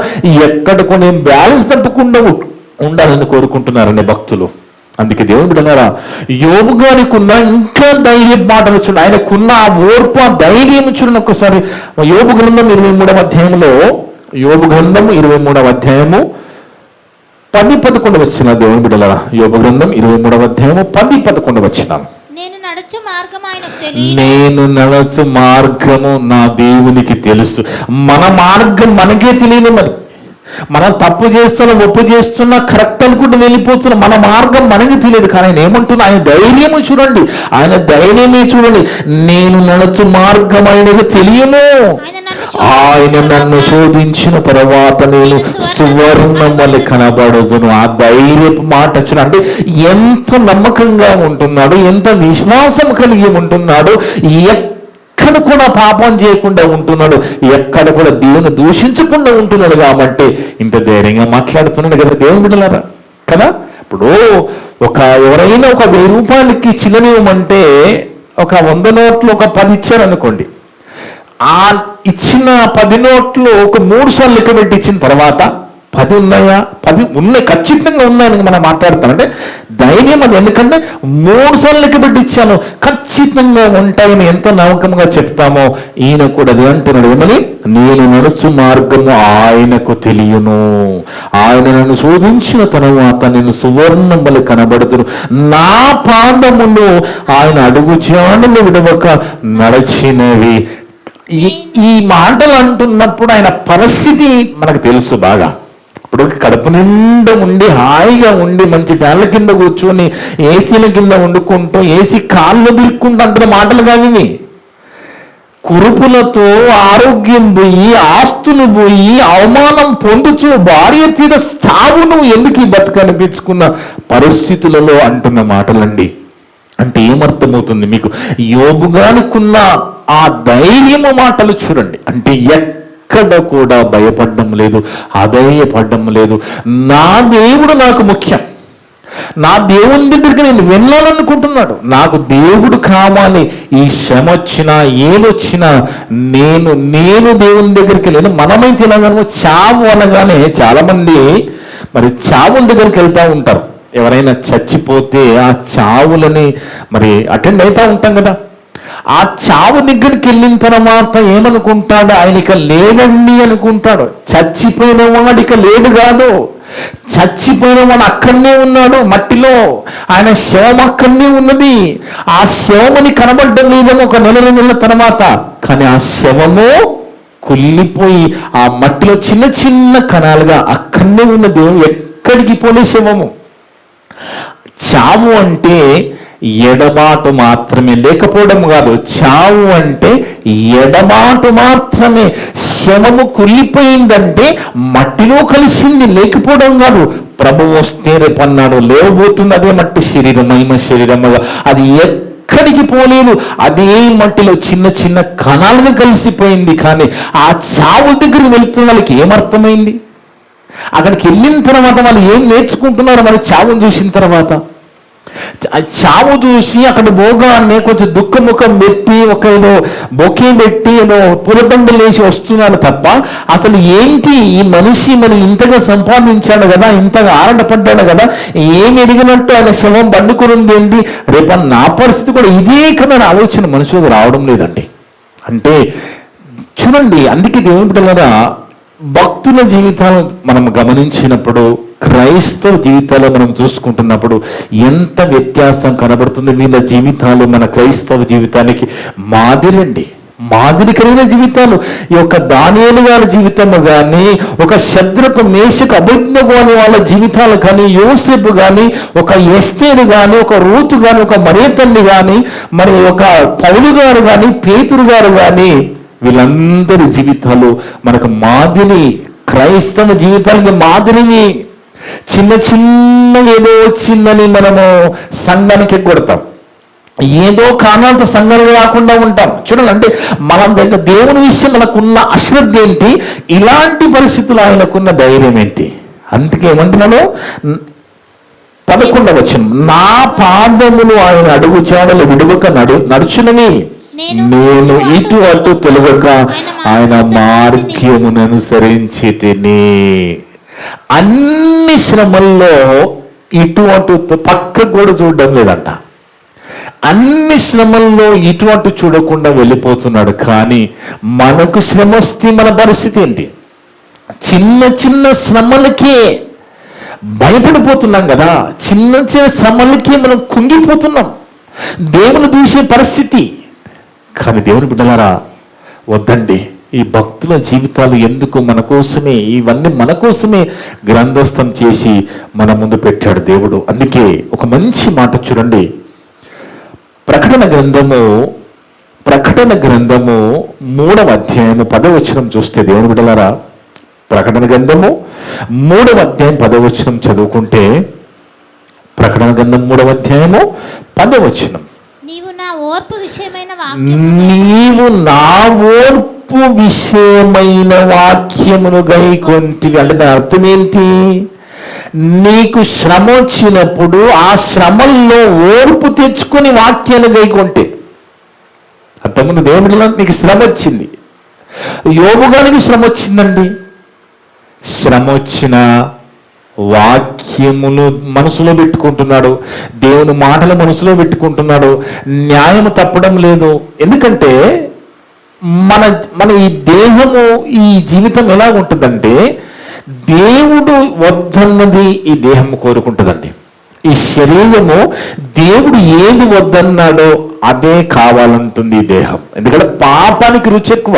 ఎక్కడ కూడా నేను బ్యాలెన్స్ తప్పకుండా ఉండాలని కోరుకుంటున్నారండి భక్తులు. అందుకే దేవుని బిడ్డలారా, యోబు గారికి ఉన్న ఇంకా ధైర్యం మాటలు చూడండి. ఆయనకున్న ఆ ఓర్పు, ఆ ధైర్యం చూడండి. ఒక్కసారి యోబు గ్రంథం 23వ అధ్యాయంలో, యోబు గ్రంథం 23వ అధ్యాయము 10-11 వచ్చిన దేవుని బిడ్డలారా, యోబు గ్రంథం 23వ అధ్యాయము 10-11 వచ్చిన. నేను నడుచు మార్గము నా దేవునికి తెలుసు. మన మార్గం మనకే తెలియదు. మరి మనం తప్పు చేస్తున్నాం, ఒప్పు చేస్తున్నా, కరెక్ట్ అనుకుంటూ వెళ్ళిపోతున్నాం. మన మార్గం మనకి తెలియదు. కానీ ఆయన ఏమంటున్నా, ఆయన ధైర్యము చూడండి, ఆయన ధైర్యమే చూడండి. నేను నడుచు మార్గం ఆయనకు తెలియను. ఆయన నన్ను శోధించిన తర్వాత నేను సువర్ణమలి కనబడుదును. ఆ ధైర్యపు మాట చూడండి. అంటే ఎంత నమ్మకంగా ఉంటున్నాడు, ఎంత విశ్వాసం కలిగి ఉంటున్నాడు, ఎక్కడ కూడా పాపం చేయకుండా ఉంటున్నాడు, ఎక్కడ కూడా దేవుని దూషించకుండా ఉంటున్నాడు. కాబట్టి ఇంత ధైర్యంగా మాట్లాడుతున్నాడు కదా దేవుని బిడ్డలారా కదా. ఇప్పుడు ఎవరైనా ఒక 1000 రూపాయలకి చిల్లనివ్వమంటే ఒక 100 నోట్లు ఒక 10 ఇచ్చారనుకోండి. ఆ ఇచ్చిన 10 నోట్లు ఒక 3 సార్లు లెక్క పెట్టి ఇచ్చిన తర్వాత 10 ఉన్నాయా? 10 ఉన్నాయి, ఖచ్చితంగా ఉన్నాయని మనం మాట్లాడతాం. అంటే ధైర్యం అది. ఎందుకంటే 3 సార్లు లెక్క పెట్టి ఇచ్చాను, ఖచ్చితంగా ఉంటాయని ఎంత నమ్మకంగా చెప్తామో ఈయన కూడా అది అంటున్నాడు. ఏమని? నేను నడుచు మార్గము ఆయనకు తెలియను. ఆయన నన్ను శోధించిన తర్వాత నేను సువర్ణం వలె కనబడుతును. నా పాదమును ఆయన అడుగు జాడలు విడవక నడిచినవి. ఈ మాటలు అంటున్నప్పుడు ఆయన పరిస్థితి మనకు తెలుసు బాగా. ఇప్పుడు కడుపు నిండా ఉండి, హాయిగా ఉండి, మంచి ఫ్యాన్ల కింద కూర్చొని ఏసీల కింద వండుకుంటూ, ఏసీ కాళ్ళు దిక్కుంటూ అంటున్న మాటలు కానీ, కురుపులతో ఆరోగ్యం పోయి, ఆస్తులు పోయి, అవమానం పొందుచు, భార్య తీర చావును ఎందుకు ఈ బతుకనిపించుకున్న పరిస్థితులలో అంటున్న మాటలండి. అంటే ఏమర్థమవుతుంది మీకు? యోబు గారికున్న ఆ ధైర్యము మాటలు చూడండి. అంటే ఎక్కడ కూడా భయపడడం లేదు, అధైర్యపడడం లేదు. నా దేవుడు నాకు ముఖ్యం, నా దేవుని దగ్గరికి నేను వెళ్ళాలనుకుంటున్నాడు, నాకు దేవుడు కావాలి. ఈ శ్రమ వచ్చినా ఏదొచ్చినా నేను దేవుని దగ్గరికి వెళ్ళను. మనమైతే ఇలాగను చావు అనగానే చాలా మంది మరి చావుల దగ్గరికి వెళ్తూ ఉంటారు. ఎవరైనా చచ్చిపోతే ఆ చావులని మరి అటెండ్ అవుతూ ఉంటాం కదా. ఆ చావు దగ్గరికి వెళ్ళిన తర్వాత ఏమనుకుంటాడు? ఆయన ఇక లేడండి అనుకుంటాడు. చచ్చిపోయిన వాడు ఇక లేడు కాదు, చచ్చిపోయిన వాడు అక్కడనే ఉన్నాడు మట్టిలో. ఆయన శవం అక్కడనే ఉన్నది. ఆ శవముని కనబడ్డం లేదేమో ఒక 1-2 నెలల తర్వాత. కానీ ఆ శవము కుళ్ళిపోయి ఆ మట్టిలో చిన్న చిన్న కణాలుగా అక్కడనే ఉన్న దేవుడు, ఎక్కడికి పోలే శవము. చావు అంటే ఎడబాటు మాత్రమే, లేకపోవడం కాదు. చావు అంటే ఎడబాటు మాత్రమే. శవము కుళ్ళిపోయిందంటే మట్టిలో కలిసింది, లేకపోవడం కాదు. ప్రభు వస్తే రేపన్నాడు లేవబోతుంది, అదే మట్టి శరీరం, మహిమ శరీరముగా. అది ఎక్కడికి పోలేదు, అదే మట్టిలో చిన్న చిన్న కణాలుగా కలిసిపోయింది. కానీ ఆ చావు దగ్గరికి వెళ్తున్న వాళ్ళకి ఏమర్థమైంది? అక్కడికి వెళ్ళిన తర్వాత వాళ్ళు ఏం నేర్చుకుంటున్నారు? మరి చావును చూసిన తర్వాత చావు చూసి అక్కడ భోగాన్ని కొంచెం దుఃఖముఖం పెట్టి, ఒక ఏదో బొకే పెట్టి, ఏదో పులబండలు వేసి వస్తున్నారు తప్ప అసలు ఏంటి ఈ మనిషి మరి ఇంతగా సంపాదించాడు కదా, ఇంతగా ఆరాటపడ్డాడు కదా, ఏమి ఎదిగినట్టు ఆయన శవం బండుకురుంది ఏంటి, రేపు నా పరిస్థితి కూడా ఇదే కదా ఆలోచన మనుషులకు రావడం లేదండి. అంటే చూడండి, అందుకే దేవుని బిడ్డలారా భక్తుల జీవితాలు మనం గమనించినప్పుడు, క్రైస్తవ జీవితాలు మనం చూసుకుంటున్నప్పుడు ఎంత వ్యత్యాసం కనబడుతుంది. వీళ్ళ జీవితాలు మన క్రైస్తవ జీవితానికి మాదిరి అండి, మాదిరికరమైన జీవితాలు. ఈ యొక్క దానియేలు గారి జీవితము కానీ, ఒక శద్రకు మేషకు అబేద్నెగో అనే వాళ్ళ జీవితాలు కానీ, యోసేపు కానీ, ఒక ఎస్తేరు కానీ, ఒక రూతు కానీ, ఒక మరియతల్లి కానీ, మరి ఒక పౌలు గారు కానీ, పేతురు గారు కానీ, వీళ్ళందరి జీవితాలు మనకు మాదిరి, క్రైస్తవ జీవితానికి మాదిరిని. చిన్న చిన్న ఏదో వచ్చిందని మనము సంఘానికి కొడతాం, ఏదో కారణాలతో సంఘాలు రాకుండా ఉంటాం. చూడండి, అంటే మనం దగ్గర దేవుని విషయం మనకున్న అశ్రద్ధ ఏంటి, ఇలాంటి పరిస్థితులు ఆయనకున్న ధైర్యం ఏంటి. అందుకే ఏమంటున్నాను, 11వ వచనం, నా పాదములు ఆయన అడుగు జాడలు విడువక నడుచునని నేను ఇటు అటు తొలగక ఆయన మార్గమును అనుసరించి తిని. అన్ని శ్రమల్లో ఇటు అటు పక్క కూడా చూడడం లేదంట. అన్ని శ్రమల్లో ఇటు అటు చూడకుండా వెళ్ళిపోతున్నాడు. కానీ మనకు శ్రమ వస్తే మన పరిస్థితి ఏంటి? చిన్న చిన్న శ్రమలకే భయపడిపోతున్నాం కదా, చిన్న చిన్న శ్రమలకే మనం కుంగిపోతున్నాం, దేవుని చూసే పరిస్థితి. కానీ దేవుని బిడ్డలారా, వద్దండి, ఈ భక్తుల జీవితాలు ఎందుకు? మన కోసమే, ఇవన్నీ మన కోసమే గ్రంథస్థం చేసి మన ముందు పెట్టాడు దేవుడు. అందుకే ఒక మంచి మాట చూడండి, ప్రకటన గ్రంథము 3వ అధ్యాయము 10వ వచనం చూస్తే, దేవుని బిడ్డలారా, ప్రకటన గ్రంథము 3వ అధ్యాయం 10వ వచనం చదువుకుంటే, ప్రకటన గ్రంథం 3వ అధ్యాయము 10వ వచనం, నీవు నా ఓర్పు విషయమైన వాక్యమును గైకొంటివి. అంటే దాని అర్థం ఏంటి? నీకు శ్రమ వచ్చినప్పుడు ఆ శ్రమల్లో ఓర్పు తెచ్చుకొని వాక్యాలు గైకొంటే. అంతకుముందు దేవుడిలో నీకు శ్రమ వచ్చింది, యోబు గారికి శ్రమ వచ్చిందండి. శ్రమ వచ్చిన వాక్యమును మనసులో పెట్టుకుంటున్నాడు, దేవుని మాటలు మనసులో పెట్టుకుంటున్నాడు, న్యాయం తప్పడం లేదు. ఎందుకంటే మన ఈ దేహము, ఈ జీవితం ఎలా ఉంటుందంటే, దేవుడు వద్దన్నది ఈ దేహం కోరుకుంటుందండి. ఈ శరీరము దేవుడు ఏది వద్దన్నాడో అదే కావాలంటుంది ఈ దేహం. ఎందుకంటే పాపానికి రుచి ఎక్కువ,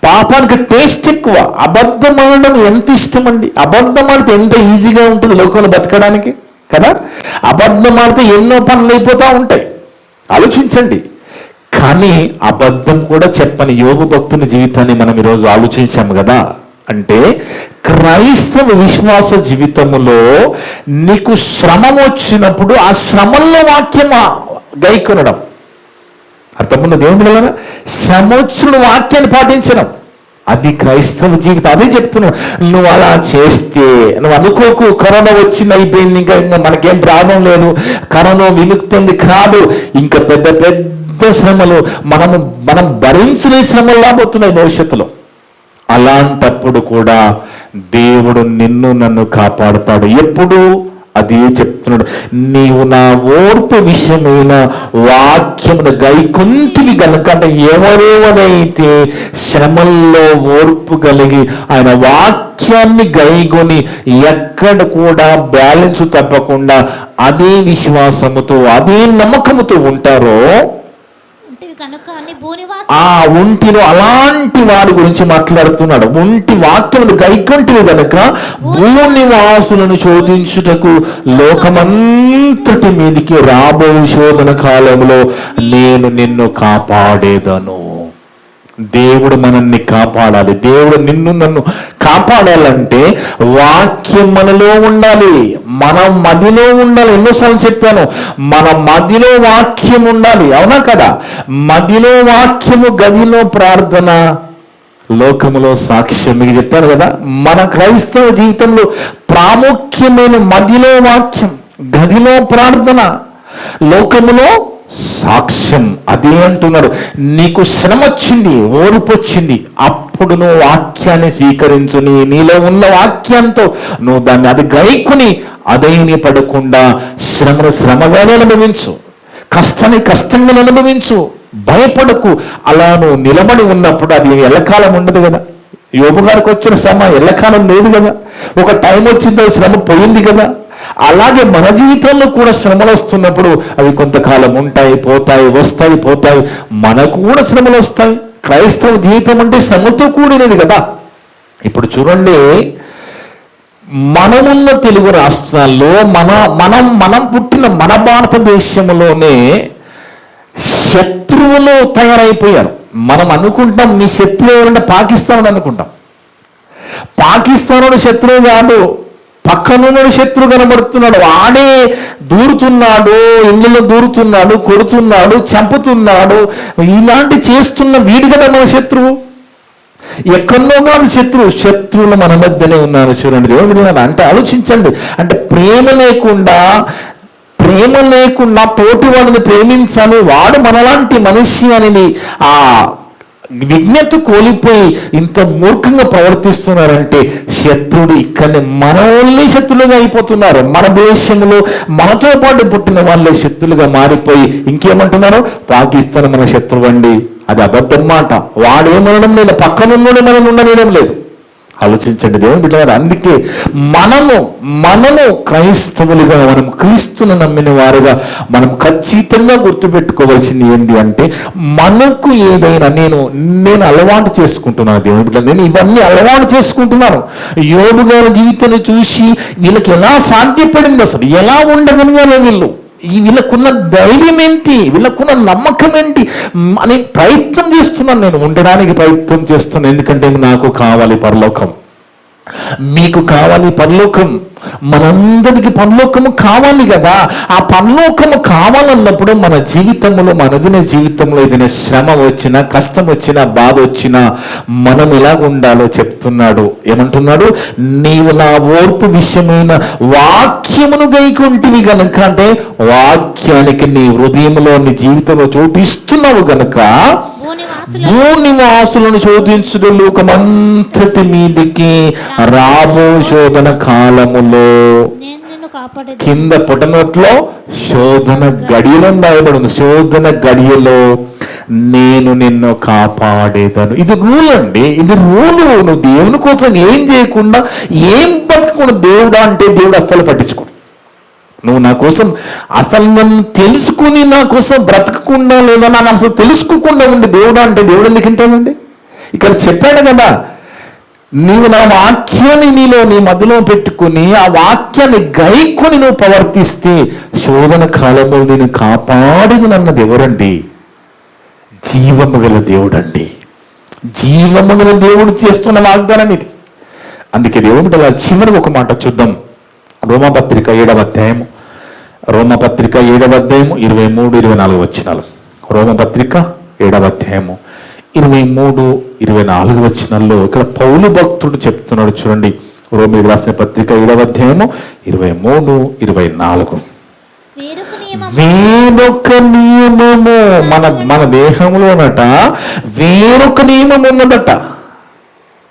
పాపానికి టేస్ట్ ఎక్కువ. అబద్ధం అనడం ఎంత ఇష్టం అండి, అబద్ధం ఆడితే ఎంత ఈజీగా ఉంటుంది లోకంలో బతకడానికి కదా. అబద్ధం ఆడితే ఎన్నో పనులు అయిపోతూ ఉంటాయి, ఆలోచించండి. కానీ అబద్ధం కూడా చెప్పని యోగు భక్తుని జీవితాన్ని మనం ఈరోజు ఆలోచించాము కదా. అంటే క్రైస్తవ విశ్వాస జీవితములో నీకు శ్రమ వచ్చినప్పుడు ఆ శ్రమల్లో వాక్యం గైకొనడం. అర్థముంది దేవుని వలన శ్రమ వచ్చిన వాక్యాన్ని పాటించడం, అది క్రైస్తవ జీవితం. అదే చెప్తున్నావు, నువ్వు అలా చేస్తే నువ్వు అనుకోకు కరోనా వచ్చింది అయిపోయింది, ఇంకా మనకేం ప్రాబ్లం లేదు, కరోనా విముక్తుంది కాదు. ఇంకా పెద్ద పెద్ద శ్రమలు మనం భరించలే శ్రమలు రాబోతున్నాయి భవిష్యత్తులో. అలాంటప్పుడు కూడా దేవుడు నిన్ను నన్ను కాపాడుతాడు. ఎప్పుడు? అదే చెప్తున్నాడు, నీవు నా ఓర్పు విషయమైన వాక్యమును గైకొంటివి గనుక. అంటే ఎవరెవరైతే శ్రమల్లో ఓర్పు కలిగి ఆయన వాక్యాన్ని గైకొని ఎక్కడ కూడా బ్యాలెన్స్ తప్పకుండా అదే విశ్వాసముతో అదే నమ్మకముతో ఉంటారో, ఒంటిలో అలాంటి వారి గురించి మాట్లాడుతున్నాడు. ఒంటి వాక్యములు గైకొంటివి గనుక భూనివాసులను శోధించుటకు లోకమంతటి మీదికి రాబో శోధన కాలంలో నేను నిన్ను కాపాడేదను. దేవుడు మనల్ని కాపాడాలి, దేవుడు నిన్ను నన్ను కాపాడాలంటే వాక్యం మనలో ఉండాలి, మన మదిలో ఉండాలి. ఎన్నోసార్లు చెప్పాను, మన మదిలో వాక్యం ఉండాలి, అవునా కదా. మదిలో వాక్యము, గదిలో ప్రార్థన, లోకములో సాక్ష్యం. మీకు చెప్పాను కదా, మన క్రైస్తవ జీవితంలో ప్రాముఖ్యమైన మదిలో వాక్యం, గదిలో ప్రార్థన, లోకములో సాక్ష్యం. అదే అంటున్నాడు, నీకు శ్రమ వచ్చింది, ఓర్పు వచ్చింది, అప్పుడు నువ్వు వాక్యాన్ని స్వీకరించు. నీలో ఉన్న వాక్యంతో నువ్వు దాన్ని అది గైకుని అదైని పడకుండా శ్రమను శ్రమగానే అనుభవించు, కష్టాన్ని కష్టంగా అనుభవించు, భయపడకు. అలా నువ్వు నిలబడి ఉన్నప్పుడు అది ఎల్లకాలం ఉండదు కదా. యోబు గారికి వచ్చిన శ్రమ ఎల్లకాలం లేదు కదా, ఒక టైం వచ్చిందో శ్రమ పోయింది కదా. అలాగే మన జీవితంలో కూడా శ్రమలు వస్తున్నప్పుడు అవి కొంతకాలం ఉంటాయి, పోతాయి, వస్తాయి, పోతాయి. మనకు కూడా శ్రమలు వస్తాయి. క్రైస్తవ జీవితం అంటే శ్రమతో కూడినది కదా. ఇప్పుడు చూడండి, మనమున్న తెలుగు రాష్ట్రాల్లో మనం పుట్టిన మన భారతదేశంలోనే శత్రువులు తయారైపోయారు. మనం అనుకుంటాం నీ శత్రువు ఎవరంటే పాకిస్తాన్ అని అనుకుంటాం. పాకిస్తాను శత్రువు కాదు, పక్కనున్న శత్రువు కనబడుతున్నాడు. వాడే దూరుతున్నాడు, ఇళ్ళలో దూరుతున్నాడు, కొడుతున్నాడు, చంపుతున్నాడు. ఇలాంటి చేస్తున్న వీడి కదా మన శత్రువు. ఎక్కడో కాదు శత్రువులు మన మధ్యనే ఉన్నారు. చూడండి దేవుడు అంటే ఆలోచించండి. అంటే ప్రేమ లేకుండా తోటి వాడిని ప్రేమించాలి, వాడు మనలాంటి మనిషి అని ఆ విజ్ఞత కోల్పోయి ఇంత మూర్ఖంగా ప్రవర్తిస్తున్నారంటే శత్రుడు ఇక్కడనే మన వాళ్ళే శత్రులుగా అయిపోతున్నారు. మన దేశంలో మనతో పాటు పుట్టిన వాళ్ళే శత్రులుగా మారిపోయి ఇంకేమంటున్నారు, పాకిస్తాన్ మన శత్రువు అండి. అది అబద్ధం మాట. వాడేమనడం లేదు, పక్కనున్నోడే మనం ఉండడం లేదు. ఆలోచించండి దేవుని బిడ్డలారా. అందుకే మనము క్రైస్తవులుగా, మనం క్రీస్తును నమ్మిన వారుగా మనం ఖచ్చితంగా గుర్తుపెట్టుకోవాల్సింది ఏంటి అంటే, మనకు ఏదైనా నేను అలవాటు చేసుకుంటున్నాను దేవుని బిడ్డ, నేను ఇవన్నీ అలవాటు చేసుకుంటున్నాను. యోబు గారి జీవితాన్ని చూసి వీళ్ళకి ఎలా సాధ్యపడింది, అసలు ఎలా ఉండగలిగారు వీళ్ళకున్న ధైర్యం ఏంటి, వీళ్ళకున్న నమ్మకం ఏంటి అని ప్రయత్నం చేస్తున్నాను. నేను ఉండడానికి ప్రయత్నం చేస్తున్నాను. ఎందుకంటే నాకు కావాలి పరలోకం, మీకు కావాలి పరలోకం, మనందరికి పరలోకము కావాలి కదా. ఆ పరలోకము కావాలన్నప్పుడు మన జీవితంలో, మనదిన జీవితంలో ఏదైనా శ్రమ వచ్చినా, కష్టం వచ్చినా, బాధ వచ్చినా మనం ఎలాగ ఉండాలో చెప్తున్నాడు. ఏమంటున్నాడు, నీవు నా ఓర్పు విషయమైన వాక్యమును గైకొంటివి గనుక, అంటే వాక్యానికి నీ హృదయంలో, నీ జీవితంలో చోటు ఇస్తున్నావు గనుక భూనివాసులను శోధించుడు లోకమంతటి మీదికి రాబో శోధన కాలములో. కింద పుటనోట్లో శోధన గడియలో రాయబడింది. శోధన గడియలో నేను నిన్ను కాపాడేదను. ఇది రూల్ అండి, ఇది రూలు. నువ్వు దేవుని కోసం ఏం చేయకుండా, ఏం బతుకుండా దేవుడా అంటే దేవుడు అస్సలు పట్టించుకో. నువ్వు నా కోసం అసలు నన్ను తెలుసుకుని నా కోసం బ్రతకకుండా, లేదా నన్ను అసలు తెలుసుకోకుండా ఉండి దేవుడా అంటే దేవుడు ఎందుకు వింటానండి? ఇక్కడ చెప్పాడు కదా, నీవు నా వాక్యాన్ని నీ మధ్యలో పెట్టుకుని ఆ వాక్యాన్ని గైకొని నువ్వు ప్రవర్తిస్తే శోధన కాలంలో నేను కాపాడినది అన్నది ఎవరండి? జీవము గల దేవుడు అండి. జీవము గల దేవుడు చేస్తున్న వాగ్దానం ఇది. అందుకే దేవుడు అలా చివరికి ఒక మాట చూద్దాం. రోమపత్రిక 7వ అధ్యాయము 23-24 వచనాలు. రోమపత్రిక 7వ అధ్యాయము 23-24 వచనాల్లో ఇక్కడ పౌలు భక్తుడు చెప్తున్నాడు. చూడండి, రోమీయులకు రాసిన పత్రిక 7వ అధ్యాయము 23-24. వేరొక నియమము మన దేహంలోనట వేరొక నియమం ఉన్నదట.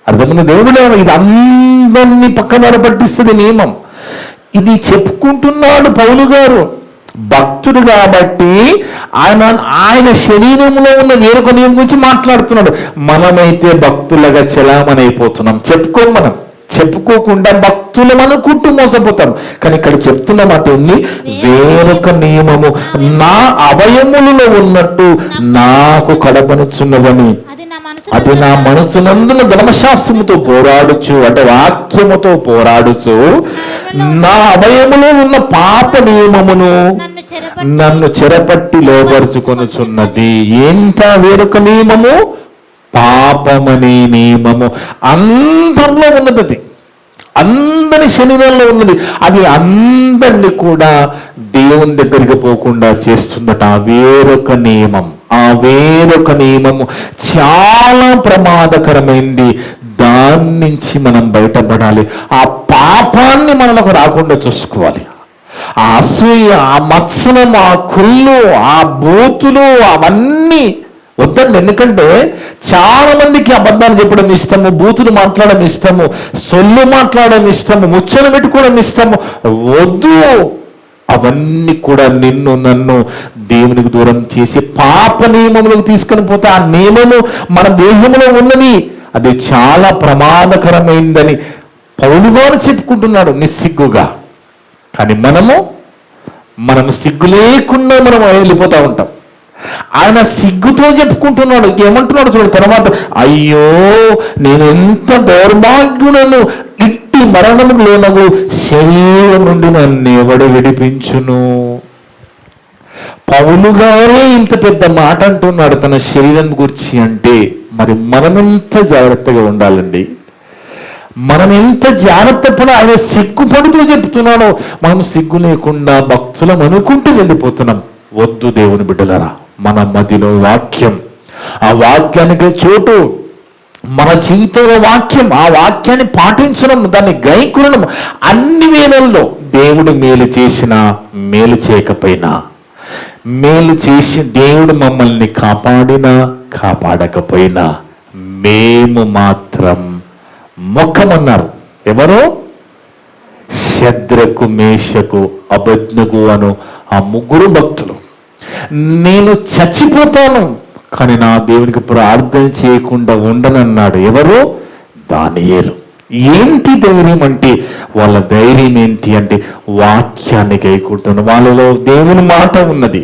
అర్థమైంది దేవుడు? ఇది అందరినీ పక్కన పట్టిస్తుంది నియమం. ఇది చెప్పుకుంటున్నాడు పౌలు గారు, భక్తుడు కాబట్టి ఆయన శరీరంలో ఉన్న వేరొక నియమం గురించి మాట్లాడుతున్నాడు. మనమైతే భక్తులుగా చలామణి అయిపోతున్నాం. చెప్పుకోకుండా భక్తులు అనుకుంటూ మోసపోతాం. కానీ ఇక్కడ చెప్తున్న మాట ఉంది, వేరొక నియమము నా అవయములలో ఉన్నట్టు నాకు కడపనుచున్నదని, అది నా మనసునందున ధర్మశాస్త్రముతో పోరాడుచు, అంటే వాక్యముతో పోరాడుచు, నా అవయములో ఉన్న పాప నియమమును నన్ను చెరపట్టి లోపరుచుకొనుచున్నది. ఏంటా వేరొక నియమము? పాపమనే నియమము. అందరిలో ఉన్నది అది, అందరి శరీరంలో ఉన్నది. అది అందరినీ కూడా దేవుని దగ్గరికి పోకుండా చేస్తుందట. వేరొక నియమం, ఆ వేరొక నియమము చాలా ప్రమాదకరమైంది. దాని నుంచి మనం బయటపడాలి. ఆ పాపాన్ని మనకు రాకుండా చూసుకోవాలి. ఆ అసూయ, ఆ మత్సరం, ఆ కుళ్ళు, ఆ బూతులు అవన్నీ వద్దండి. ఎందుకంటే చాలా మందికి అబద్ధాలు చెప్పడం ఇష్టము, బూతులు మాట్లాడడం ఇష్టము, సొల్లు మాట్లాడడం ఇష్టము, ముచ్చలు పెట్టుకోవడం ఇష్టము. వద్దు. అవన్నీ కూడా నన్ను దేవునికి దూరం చేసి పాప నియమములకు తీసుకొని పోతే, ఆ నియమము మన దేహంలో ఉన్నది, అది చాలా ప్రమాదకరమైందని పౌలు గారు చెప్పుకుంటున్నాడు నిస్సిగ్గుగా. కానీ మనము సిగ్గు లేకుండా మనం వెళ్ళిపోతూ ఉంటాం. ఆయన సిగ్గుతో చెప్పుకుంటున్నాడు. ఏమంటున్నాడు చూడండి తర్వాత, అయ్యో నేను ఎంత దౌర్భాగ్యులను, ఇట్టి మరణము లోనగు శరీరం నుండి నన్ను ఎవడు విడిపించును. పౌలు గారే ఇంత పెద్ద మాట అంటున్నాడు తన శరీరం గురించి. అంటే మరి మనమెంత జాగ్రత్తగా ఉండాలండి. మనం ఎంత జాగ్రత్త పడి ఆయన సిగ్గుపడుతూ చెప్తున్నాడో మనం సిగ్గు లేకుండా భక్తులం అనుకుంటూ వెళ్ళిపోతున్నాం. వద్దు దేవుని బిడ్డలారా, మన మధ్యలో వాక్యం, ఆ వాక్యానికి చోటు, మన జీవితంలో వాక్యం, ఆ వాక్యాన్ని పాటించడం, దాన్ని గైకొనడం. అన్ని వేళల్లో దేవుడు మేలు చేసినా మేలు చేయకపోయినా, మేలు చేసి దేవుడు మమ్మల్ని కాపాడినా కాపాడకపోయినా మేము మాత్రం మొక్కమన్నారు. ఎవరు? శద్రకు, మేషకు, అబద్నగు అను ఆ ముగ్గురు భక్తులు. నేను చచ్చిపోతాను కానీ నా దేవునికి ప్రార్థన చేయకుండా ఉండనన్నాడు. ఎవరు? దానియేలు. ఏంటి ధైర్యం అంటే, వాళ్ళ ధైర్యం ఏంటి అంటే వాక్యాన్ని గైకుంటున్నారు. వాళ్ళలో దేవుని మాట ఉన్నది.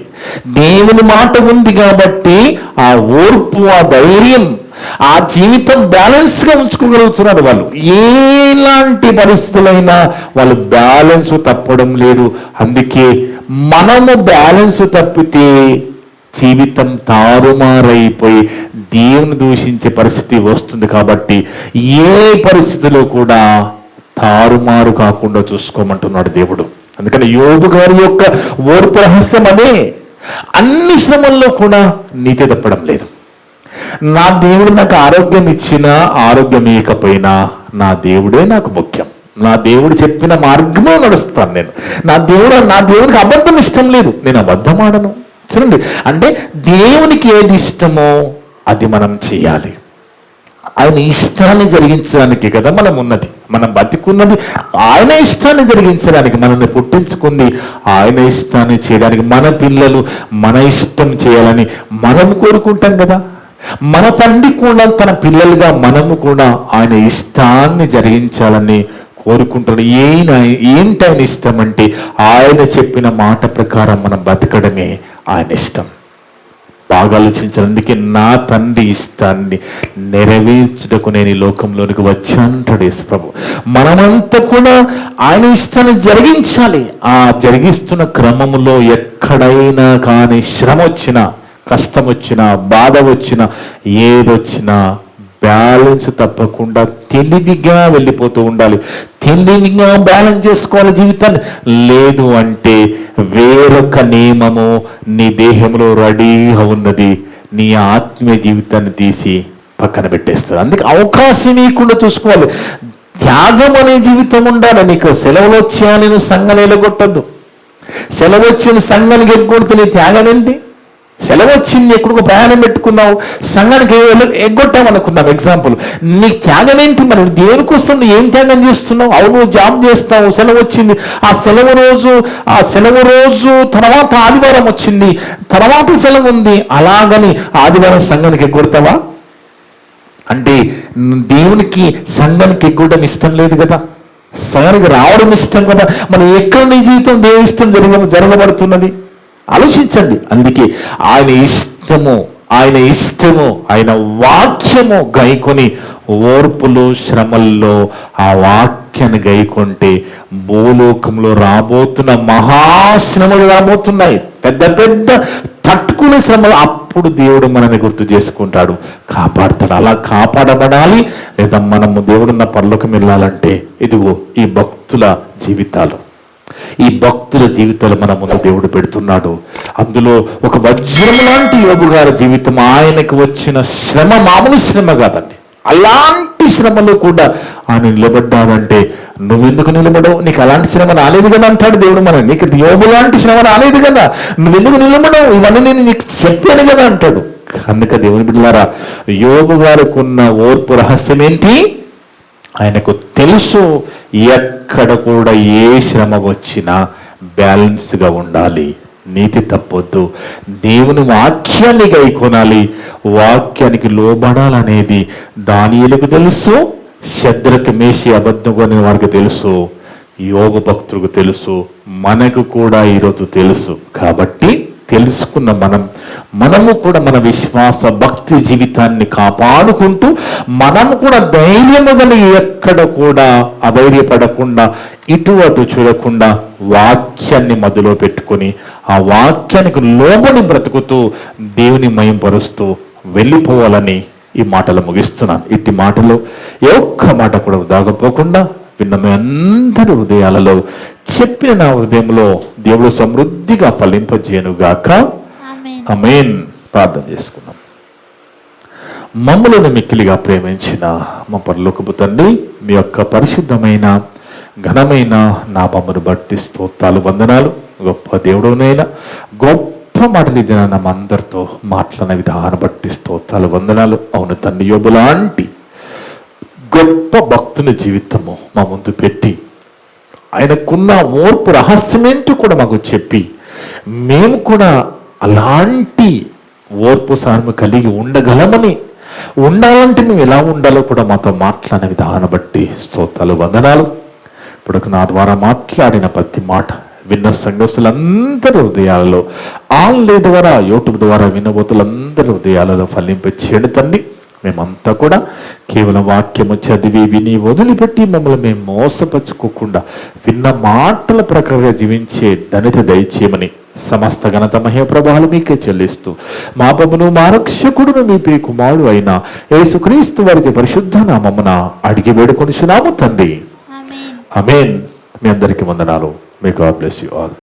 దేవుని మాట ఉంది కాబట్టి ఆ ఓర్పు, ఆ ధైర్యం, ఆ జీవితం బ్యాలెన్స్గా ఉంచుకోగలుగుతున్నారు. వాళ్ళు ఎలాంటి పరిస్థితులైనా వాళ్ళు బ్యాలెన్స్ తప్పడం లేదు. అందుకే మనము బ్యాలెన్స్ తప్పితే జీవితం తారుమారైపోయి దేవుని దూషించే పరిస్థితి వస్తుంది. కాబట్టి ఏ పరిస్థితిలో కూడా తారుమారు కాకుండా చూసుకోమంటున్నాడు దేవుడు. అందుకని యోబు గారి యొక్క ఓర్పు రహస్యం అదే. అన్ని శ్రమల్లో కూడా నీతి తప్పడం లేదు. నా దేవుడు నాకు ఆరోగ్యం ఇచ్చినా ఆరోగ్యం ఇవ్వకపోయినా నా దేవుడే నాకు ముఖ్యం. నా దేవుడు చెప్పిన మార్గంలో నడుస్తాను నేను. నా దేవుడికి అబద్ధం ఇష్టం లేదు, నేను అబద్ధం ఆడను. చూడండి, అంటే దేవునికి ఏది ఇష్టమో అది మనం చేయాలి. ఆయన ఇష్టాన్ని జరిగించడానికి కదా మనం ఉన్నది. మనం బతికున్నది ఆయన ఇష్టాన్ని జరిగించడానికి. మనల్ని పుట్టించుకుంది ఆయన ఇష్టాన్ని చేయడానికి. మన పిల్లలు మన ఇష్టం చేయాలని మనం కోరుకుంటాం కదా. మన తండ్రి కూడా తన పిల్లలుగా మనము కూడా ఆయన ఇష్టాన్ని జరిగించాలని కోరుకుంటాడు. ఏంటి ఆయన ఇష్టం అంటే ఆయన చెప్పిన మాట ప్రకారం మనం బతకడమే ఆయన ఇష్టం. బాగా ఆలోచించాలి. అందుకే నా తండ్రి ఇష్టాన్ని నెరవేర్చుటకు నేను ఈ లోకంలోనికి వచ్చానంటాడు యేసు ప్రభు. మనమంతా కూడా ఆయన ఇష్టాన్ని జరిగించాలి. ఆ జరిగిస్తున్న క్రమంలో ఎక్కడైనా కానీ శ్రమ వచ్చినా, కష్టం వచ్చినా, బాధ వచ్చినా, ఏదొచ్చినా బ్యాలెన్స్ తప్పకుండా తెలివిగా వెళ్ళిపోతూ ఉండాలి. తెలివిగా బ్యాలెన్స్ చేసుకోవాలి జీవితాన్ని. లేదు అంటే వేరొక నియమము నీ దేహంలో రెడీగా ఉన్నది నీ ఆత్మీయ జీవితాన్ని తీసి పక్కన పెట్టేస్తారు. అందుకే అవకాశం ఇవ్వకుండా చూసుకోవాలి. త్యాగం అనే జీవితం ఉండాలి. నీకు సెలవులు వచ్చాయని నువ్వు సంఘాన్ని ఎలగొట్టద్దు. సెలవు వచ్చిన సంఘానికి ఎగ్గొడితే నీ త్యాగం ఏంటి? సెలవు వచ్చింది, ఎక్కడికో ప్రయాణం పెట్టుకున్నావు, సంఘానికి ఎగ్గొట్టామనుకున్నావు. ఎగ్జాంపుల్, నీ త్యాగం ఏంటి? మరి దేనికోసం నువ్వు ఏం త్యాగం చేస్తున్నావు? అవును జాబ్ చేస్తావు, సెలవు వచ్చింది, ఆ సెలవు రోజు తర్వాత ఆదివారం వచ్చింది, తర్వాత సెలవు ఉంది, అలాగని ఆదివారం సంఘానికి ఎగ్గొడతావా? అంటే దేవునికి సంఘానికి ఎగ్గొట్టడం ఇష్టం లేదు కదా, సంఘానికి రావడం ఇష్టం కదా. మరి ఎక్కడ నీ జీవితం దేవుని ఇష్టం జరగబడుతున్నది? ఆలోచించండి. అందుకే ఆయన ఇష్టము ఆయన వాక్యము గైకొని ఓర్పులు శ్రమల్లో ఆ వాక్యాన్ని గైకొంటే భూలోకంలో రాబోతున్న మహాశ్రమలు రాబోతున్నాయి, పెద్ద పెద్ద తట్టుకునే శ్రమలు. అప్పుడు దేవుడు మనల్ని గుర్తు చేసుకుంటాడు, కాపాడతాడు. అలా కాపాడబడాలి. లేదా మనము దేవుడున్న పరలోకం వెళ్ళాలంటే ఇదిగో ఈ భక్తుల జీవితాలు మన ముందు దేవుడు పెడుతున్నాడు. అందులో ఒక వజ్రం లాంటి యోబు గారి జీవితం. ఆయనకు వచ్చిన శ్రమ మామూలు శ్రమ కాదండి. అలాంటి శ్రమలో కూడా ఆయన నిలబడ్డాడంటే నువ్వెందుకు నిలబడవు? నీకు అలాంటి శ్రమ రాలేదు కదా అంటాడు దేవుడు. మనం నీకు యోబు లాంటి శ్రమ రాలేదు కదా, నువ్వెందుకు నిలబడవు? ఇవన్నీ నేను నీకు చెప్పాను కదా అంటాడు. అందుకే దేవుని బిడ్డలారా, యోబు గారికి ఉన్న ఓర్పు రహస్యం ఏంటి? ఆయనకు తెలుసు ఎక్కడ కూడా ఏ శ్రమ వచ్చినా బ్యాలెన్స్గా ఉండాలి, నీతి తప్పొద్దు, దేవుని వాక్యాన్ని గైకొనాలి, వాక్యానికి లోబడాలనేది దానియేలుకు తెలుసు, శద్రకు మేషి అబద్ధం కొనే వారికి తెలుసు, యోగ భక్తులకు తెలుసు, మనకు కూడా ఈరోజు తెలుసు. కాబట్టి తెలుసుకున్న మనము కూడా మన విశ్వాస భక్తి జీవితాన్ని కాపాడుకుంటూ మనము కూడా ధైర్యము కలిగి ఎక్కడ కూడా అధైర్యపడకుండా ఇటు అటు చూడకుండా వాక్యాన్ని మధ్యలో పెట్టుకొని ఆ వాక్యానికి లోబడి బ్రతుకుతూ దేవుని మహింపరుస్తూ వెళ్ళిపోవాలని ఈ మాటలు ముగిస్తున్నాను. ఇట్టి మాటలు ఏ ఒక్క మాట కూడా దాగపోకుండా విన్న మీ అందరి హృదయాలలో చెప్పిన నా హృదయంలో దేవుడు సమృద్ధిగా ఫలింపజేయనుగాక. ఆమేన్. ఆమేన్. ప్రార్థన చేసుకున్నాం. మమ్మలను మిక్కిలిగా ప్రేమించిన మా పరలోకపు తండ్రి, మీ యొక్క పరిశుద్ధమైన ఘనమైన నామమును బట్టి స్తోత్రాలు, వందనాలు. గొప్ప దేవుడునైనా గొప్ప మాటలు ఇది నా అందరితో మాట్లాడిన విధానం బట్టి స్తోత్రాలు, వందనాలు. అవును తండ్రి, యోబు లాంటి గొప్ప భక్తుని జీవితము మా ముందు పెట్టి ఆయనకున్న ఓర్పు రహస్యమేంటో కూడా మాకు చెప్పి మేము కూడా అలాంటి ఓర్పు సహనము కలిగి ఉండాలంటే మేము ఎలా ఉండాలో కూడా మాతో మాట్లాడిన విధానం బట్టి స్తోత్రాలు, వందనాలు. ఇప్పుడు నా ద్వారా మాట్లాడిన ప్రతి మాట విన్న సంఘస్థులందరి హృదయాలలో, ఆన్లైన్ ద్వారా యూట్యూబ్ ద్వారా వినబోతులందరి హృదయాలలో ఫలింపచేయండి తండ్రి. మేమంతా కూడా కేవలం వాక్యము చదివి విని వదిలిపెట్టి మమ్మల్ని మేము మోసపరుచుకోకుండా విన్న మాటల ప్రకారంగా జీవించే ధన్యత దయచేయమని సమస్త ఘనత మహిమ ప్రభావాలు మీకే చెల్లిస్తూ మా ప్రభువును మా రక్షకుడును మీ ప్రియ కుమారుడు అయిన యేసుక్రీస్తు వారి పరిశుద్ధ నామమున అడిగి వేడుకొనిచున్నాము తండ్రి. ఆమేన్. ఆమేన్. మీ అందరికీ వందనాలు. May God bless you all.